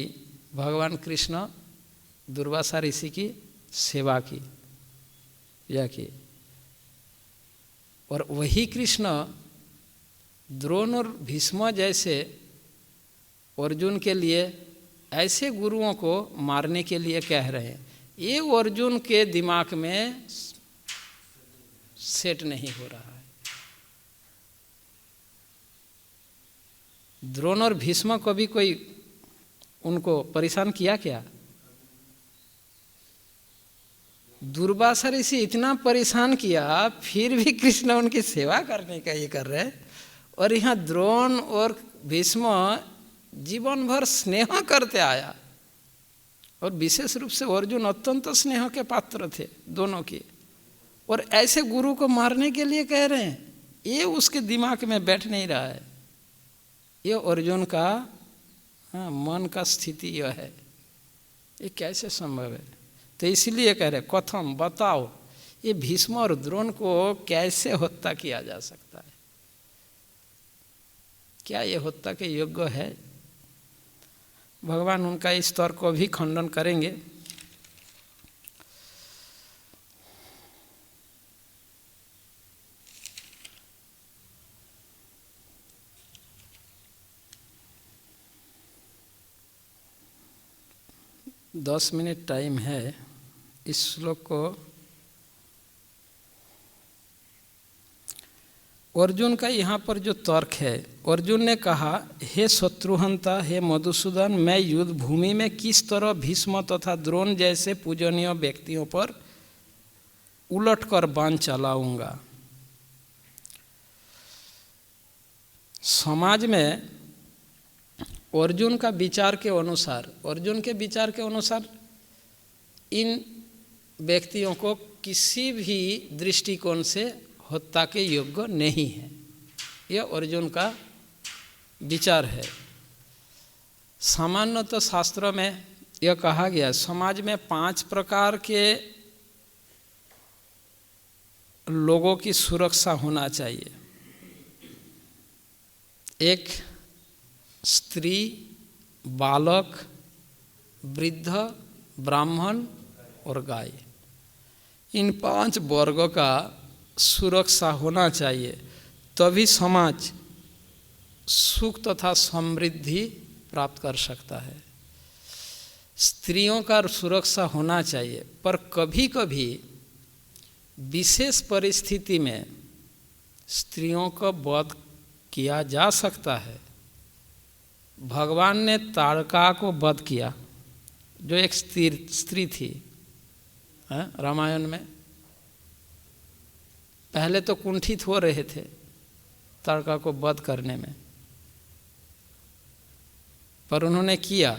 भगवान कृष्ण दुर्वासा ऋषि की सेवा की या की, और वही कृष्ण द्रोण और भीष्म जैसे अर्जुन के लिए ऐसे गुरुओं को मारने के लिए कह रहे हैं। ये अर्जुन के दिमाग में सेट नहीं हो रहा है। द्रोण और भीष्म को भी कोई उनको परेशान किया क्या? दुर्वासा ऋषि इतना परेशान किया, फिर भी कृष्ण उनकी सेवा करने का ये कर रहे हैं। और यहाँ द्रोण और भीष्म जीवन भर स्नेह करते आया, और विशेष रूप से अर्जुन अत्यंत स्नेह के पात्र थे दोनों के, और ऐसे गुरु को मारने के लिए कह रहे हैं। ये उसके दिमाग में बैठ नहीं रहा है। ये अर्जुन का मन का स्थिति यह है, ये कैसे संभव है? तो इसलिए कह रहे कथम, बताओ ये भीष्म और द्रोण को कैसे हत्या किया जा सकता है? क्या ये हत्या के योग्य है? भगवान उनका इस तर्क को भी खंडन करेंगे। दस मिनट टाइम है। इस श्लोक को अर्जुन का यहाँ पर जो तर्क है, अर्जुन ने कहा, हे शत्रुहंता, हे मधुसूदन, मैं युद्ध भूमि में किस तरह भीष्म तथा द्रोण जैसे पूजनीय व्यक्तियों पर उलटकर बाण चलाऊंगा। समाज में अर्जुन का विचार के अनुसार, अर्जुन के विचार के अनुसार इन व्यक्तियों को किसी भी दृष्टिकोण से हत्या के योग्य नहीं है। यह अर्जुन का विचार है। सामान्यतः शास्त्रों में यह कहा गया, समाज में 5 प्रकार के लोगों की सुरक्षा होना चाहिए। एक, स्त्री, बालक, वृद्ध, ब्राह्मण और गाय। इन 5 वर्गों का सुरक्षा होना चाहिए, तभी समाज सुख तथा समृद्धि प्राप्त कर सकता है। स्त्रियों का सुरक्षा होना चाहिए, पर कभी कभी विशेष परिस्थिति में स्त्रियों को वध किया जा सकता है। भगवान ने ताड़का को वध किया, जो एक स्त्री थी रामायण में। पहले तो कुंठित हो रहे थे ताड़का को वध करने में, पर उन्होंने किया।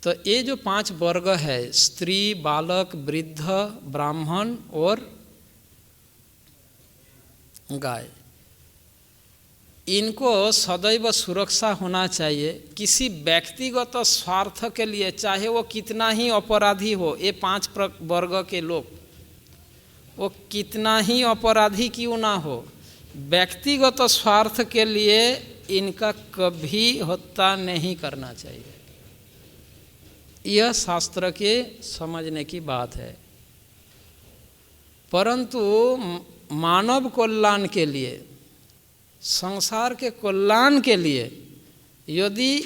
तो ये जो 5 वर्ग है, स्त्री, बालक, वृद्ध, ब्राह्मण और गाय, इनको सदैव सुरक्षा होना चाहिए। किसी व्यक्तिगत स्वार्थ के लिए, चाहे वो कितना ही अपराधी हो, ये 5 वर्ग के लोग, वो कितना ही अपराधी क्यों ना हो, व्यक्तिगत स्वार्थ के लिए इनका कभी हत्या नहीं करना चाहिए। यह शास्त्र के समझने की बात है। परंतु मानव कल्याण के लिए, संसार के कल्याण के लिए, यदि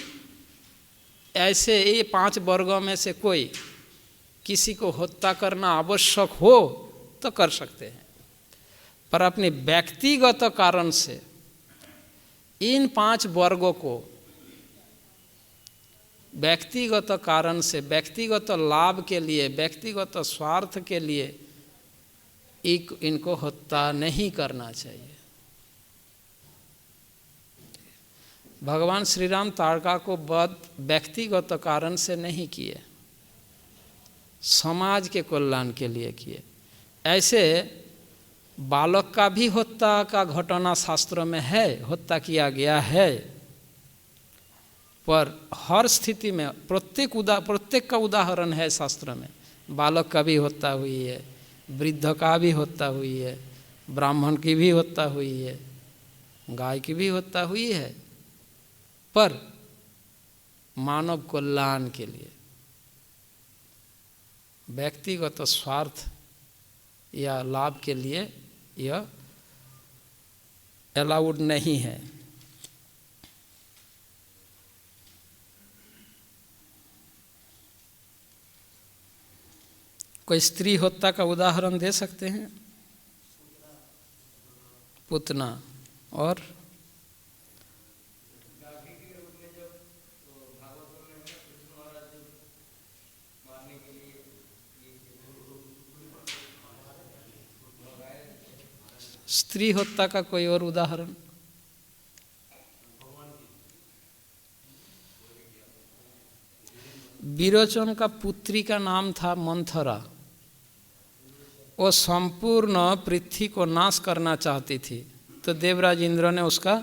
ऐसे ये 5 वर्गों में से कोई किसी को हत्या करना आवश्यक हो तो कर सकते हैं, पर अपने व्यक्तिगत कारण से इन 5 वर्गों को व्यक्तिगत कारण से, व्यक्तिगत लाभ के लिए, व्यक्तिगत स्वार्थ के लिए इनको हत्या नहीं करना चाहिए। भगवान श्री राम ताड़का को वध व्यक्तिगत कारण से नहीं किए, समाज के कल्याण के लिए किए। ऐसे बालक का भी हत्या का घटना शास्त्र में है, हत्या किया गया है, पर हर स्थिति में प्रत्येक का उदाहरण है शास्त्र में। बालक का भी हत्या हुई है, वृद्ध का भी हत्या हुई है, ब्राह्मण की भी हत्या हुई है, गाय की भी हत्या हुई है, पर मानव कल्याण के लिए। व्यक्तिगत स्वार्थ या लाभ के लिए यह अलाउड नहीं है। कोई स्त्री हत्या का उदाहरण दे सकते हैं? पुतना और स्त्री हत्या का कोई और उदाहरण? विरोचन का पुत्री का नाम था मंथरा। वो संपूर्ण पृथ्वी को नाश करना चाहती थी, तो देवराज इंद्र ने उसका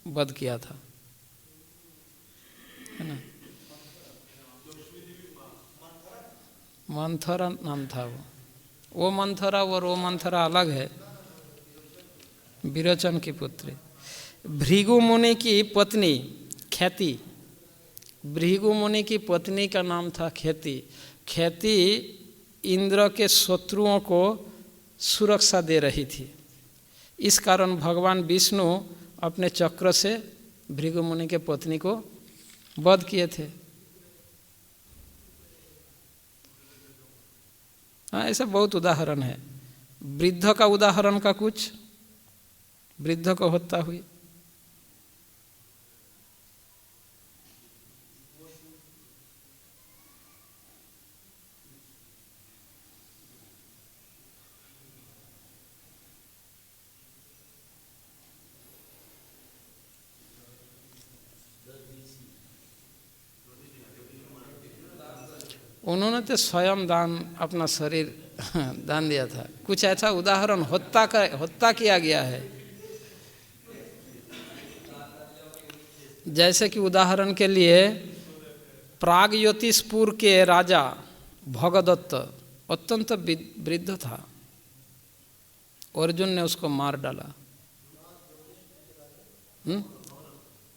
वध किया था, है ना। मंथरा नाम था वो मंथरा और वो मंथरा अलग है। विरोचन की पुत्री। भृगु मुनि की पत्नी ख्याति, भृगु मुनि की पत्नी का नाम था ख्याति। ख्याति इंद्र के शत्रुओं को सुरक्षा दे रही थी। इस कारण भगवान विष्णु अपने चक्र से भृगु मुनि के पत्नी को वध किए थे। हाँ, ऐसा बहुत उदाहरण है। वृद्ध का उदाहरण का कुछ? वृद्ध को हत्या हुई। उन्होंने तो स्वयं दान, अपना शरीर दान दिया था। कुछ ऐसा उदाहरण हत्या किया गया है। जैसे कि उदाहरण के लिए प्रागज्योतिषपुर के राजा भगदत्त अत्यंत वृद्ध था, अर्जुन ने उसको मार डाला।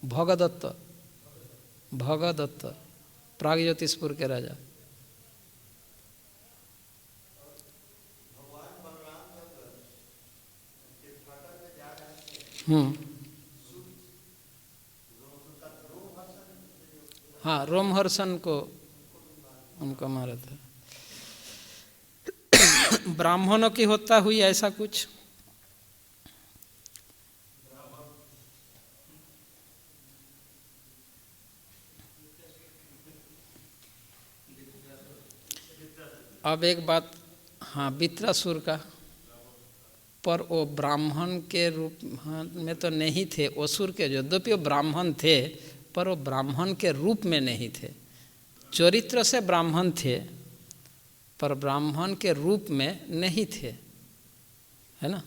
भगदत्त, भगदत्त प्रागज्योतिषपुर के राजा। हाँ, रोमहर्षण को उनको मारा था। ब्राह्मणों की हत्या हुई, ऐसा कुछ? अब एक बात, हाँ, वित्रासुर का, पर वो ब्राह्मण के रूप में तो नहीं थे। असुर के, यद्यपि वो ब्राह्मण थे, पर वो ब्राह्मण के रूप में नहीं थे। चरित्र से ब्राह्मण थे, पर ब्राह्मण के रूप में नहीं थे, है ना।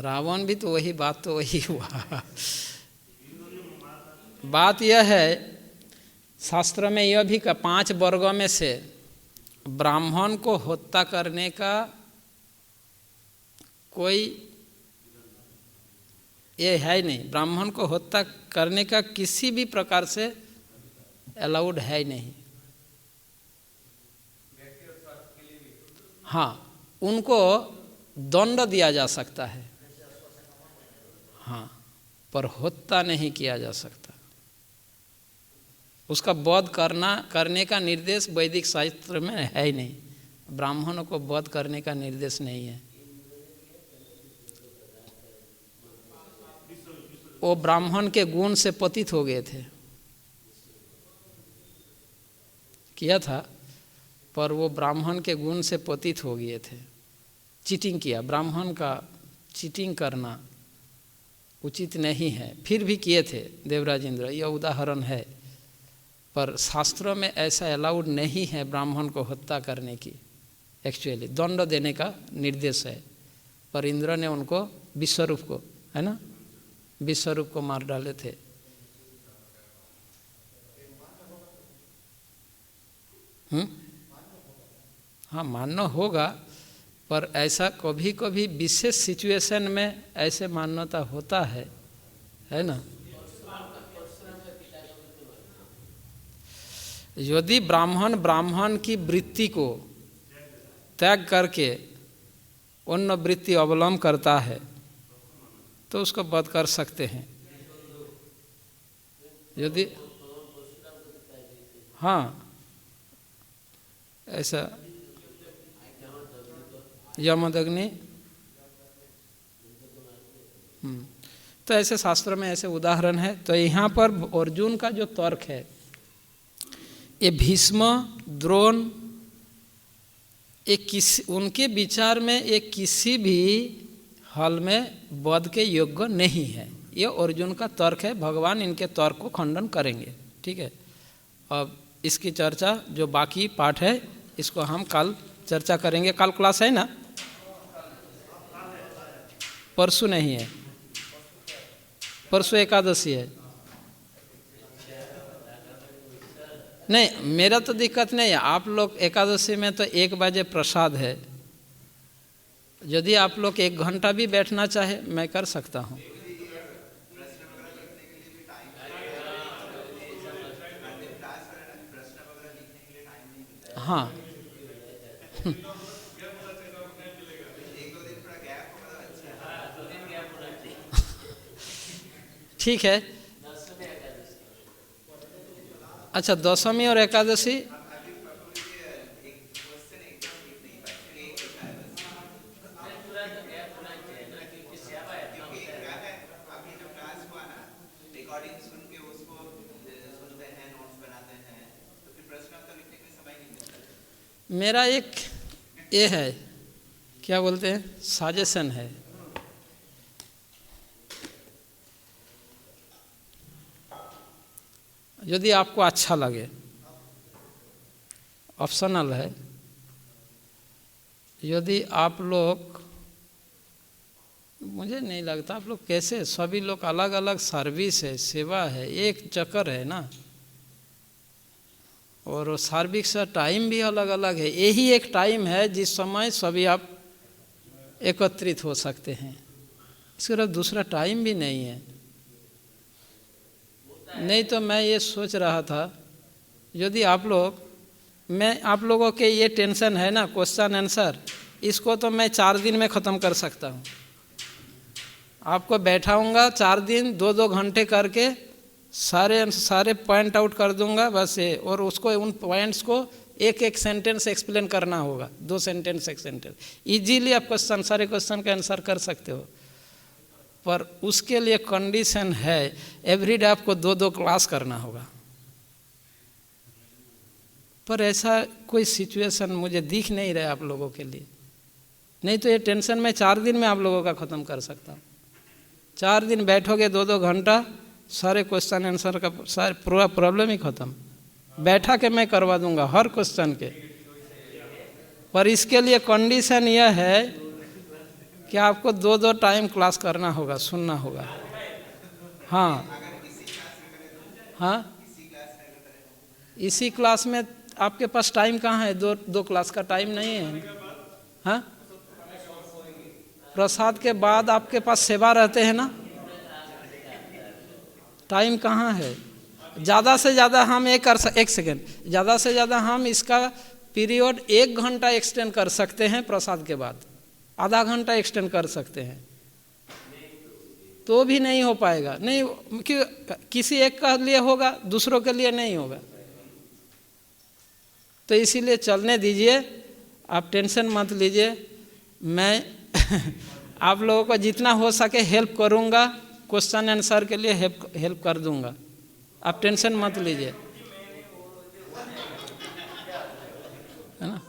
रावण भी तो वही बात, तो वही हुआ। बात यह है, शास्त्र में यह भी का 5 वर्गों में से ब्राह्मण को हत्या करने का कोई ये है नहीं। ब्राह्मण को हत्या करने का किसी भी प्रकार से अलाउड है नहीं। हाँ, उनको दंड दिया जा सकता है, हाँ, पर हत्या नहीं किया जा सकता। उसका वध करने का निर्देश वैदिक शास्त्र में है ही नहीं। ब्राह्मणों को वध करने का निर्देश नहीं है। वो ब्राह्मण के गुण से पतित हो गए थे, किया था, पर वो ब्राह्मण के गुण से पतित हो गए थे। चीटिंग किया, ब्राह्मण का चीटिंग करना उचित नहीं है, फिर भी किए थे देवराज इंद्र, यह उदाहरण है। पर शास्त्रों में ऐसा अलाउड नहीं है ब्राह्मण को हत्या करने की, एक्चुअली दंड देने का निर्देश है। पर इंद्र ने उनको विश्वरूप को, है ना, विश्वरूप को मार डाले थे। हाँ, मानना होगा, पर ऐसा कभी कभी विशेष सिचुएशन में ऐसे मान्यता होता है ना। यदि ब्राह्मण की वृत्ति को त्याग करके अन्य वृत्ति अवलंब करता है तो उसको वध कर सकते हैं। यदि हाँ ऐसा यमदग्नि, तो ऐसे शास्त्रों में ऐसे उदाहरण है। तो यहाँ पर अर्जुन का जो तर्क है, ये भीष्म द्रोण, उनके विचार में ये किसी भी हाल में वध के योग्य नहीं है। ये अर्जुन का तर्क है, भगवान इनके तर्क को खंडन करेंगे। ठीक है, अब इसकी चर्चा जो बाकी पाठ है इसको हम कल चर्चा करेंगे। कल क्लास है ना? परसों नहीं है, परसों एकादशी है। नहीं, मेरा तो दिक्कत नहीं है। आप लोग एकादशी में तो 1 बजे प्रसाद है, यदि आप लोग 1 घंटा भी बैठना चाहे मैं कर सकता हूँ। हाँ ठीक है। अच्छा, दशमी और एकादशी, मेरा एक ये है, क्या बोलते हैं, सजेशन है। यदि आपको अच्छा लगे, ऑप्शनल है, यदि आप लोग, मुझे नहीं लगता आप लोग कैसे, सभी लोग अलग अलग सर्विस है, सेवा है, एक चक्कर है ना, और सर्विस का टाइम भी अलग अलग है। यही एक टाइम है जिस समय सभी आप एकत्रित हो सकते हैं, इसके अलावा दूसरा टाइम भी नहीं है। नहीं तो मैं ये सोच रहा था, यदि आप लोग, मैं आप लोगों के ये टेंशन है ना क्वेश्चन आंसर, इसको तो मैं 4 दिन में ख़त्म कर सकता हूँ। आपको बैठाऊंगा 4 दिन 2-2 घंटे करके सारे पॉइंट आउट कर दूंगा बस ये, और उसको उन पॉइंट्स को एक सेंटेंस एक्सप्लेन करना होगा, 2 सेंटेंस 1 सेंटेंस। इजीली आप क्वेश्चन, सारे क्वेश्चन का आंसर कर सकते हो, पर उसके लिए कंडीशन है एवरीडे आपको 2-2 क्लास करना होगा। पर ऐसा कोई सिचुएशन मुझे दिख नहीं रहा आप लोगों के लिए। नहीं तो ये टेंशन मैं 4 दिन में आप लोगों का ख़त्म कर सकता हूँ। 4 दिन बैठोगे 2-2 घंटा, सारे क्वेश्चन आंसर का सारे पूरा प्रॉब्लम ही ख़त्म, बैठा के मैं करवा दूंगा हर क्वेश्चन के। पर इसके लिए कंडीशन यह है कि आपको 2-2 टाइम क्लास करना होगा, सुनना होगा। हाँ हाँ, इसी क्लास में आपके पास टाइम कहाँ है? 2 क्लास का टाइम नहीं है। हाँ, प्रसाद के बाद आपके पास सेवा रहते हैं ना, टाइम कहाँ है? ज़्यादा से ज़्यादा हम एक सेकेंड, ज़्यादा से ज़्यादा हम इसका पीरियड 1 घंटा एक्सटेंड कर सकते हैं, प्रसाद के बाद आधा घंटा एक्सटेंड कर सकते हैं, तो भी नहीं हो पाएगा। नहीं, किसी एक के लिए होगा, दूसरों के लिए नहीं होगा। तो इसीलिए चलने दीजिए, आप टेंशन मत लीजिए। मैं आप लोगों को जितना हो सके हेल्प करूँगा, क्वेश्चन आंसर के लिए हेल्प कर दूँगा, आप टेंशन मत लीजिए, है ना।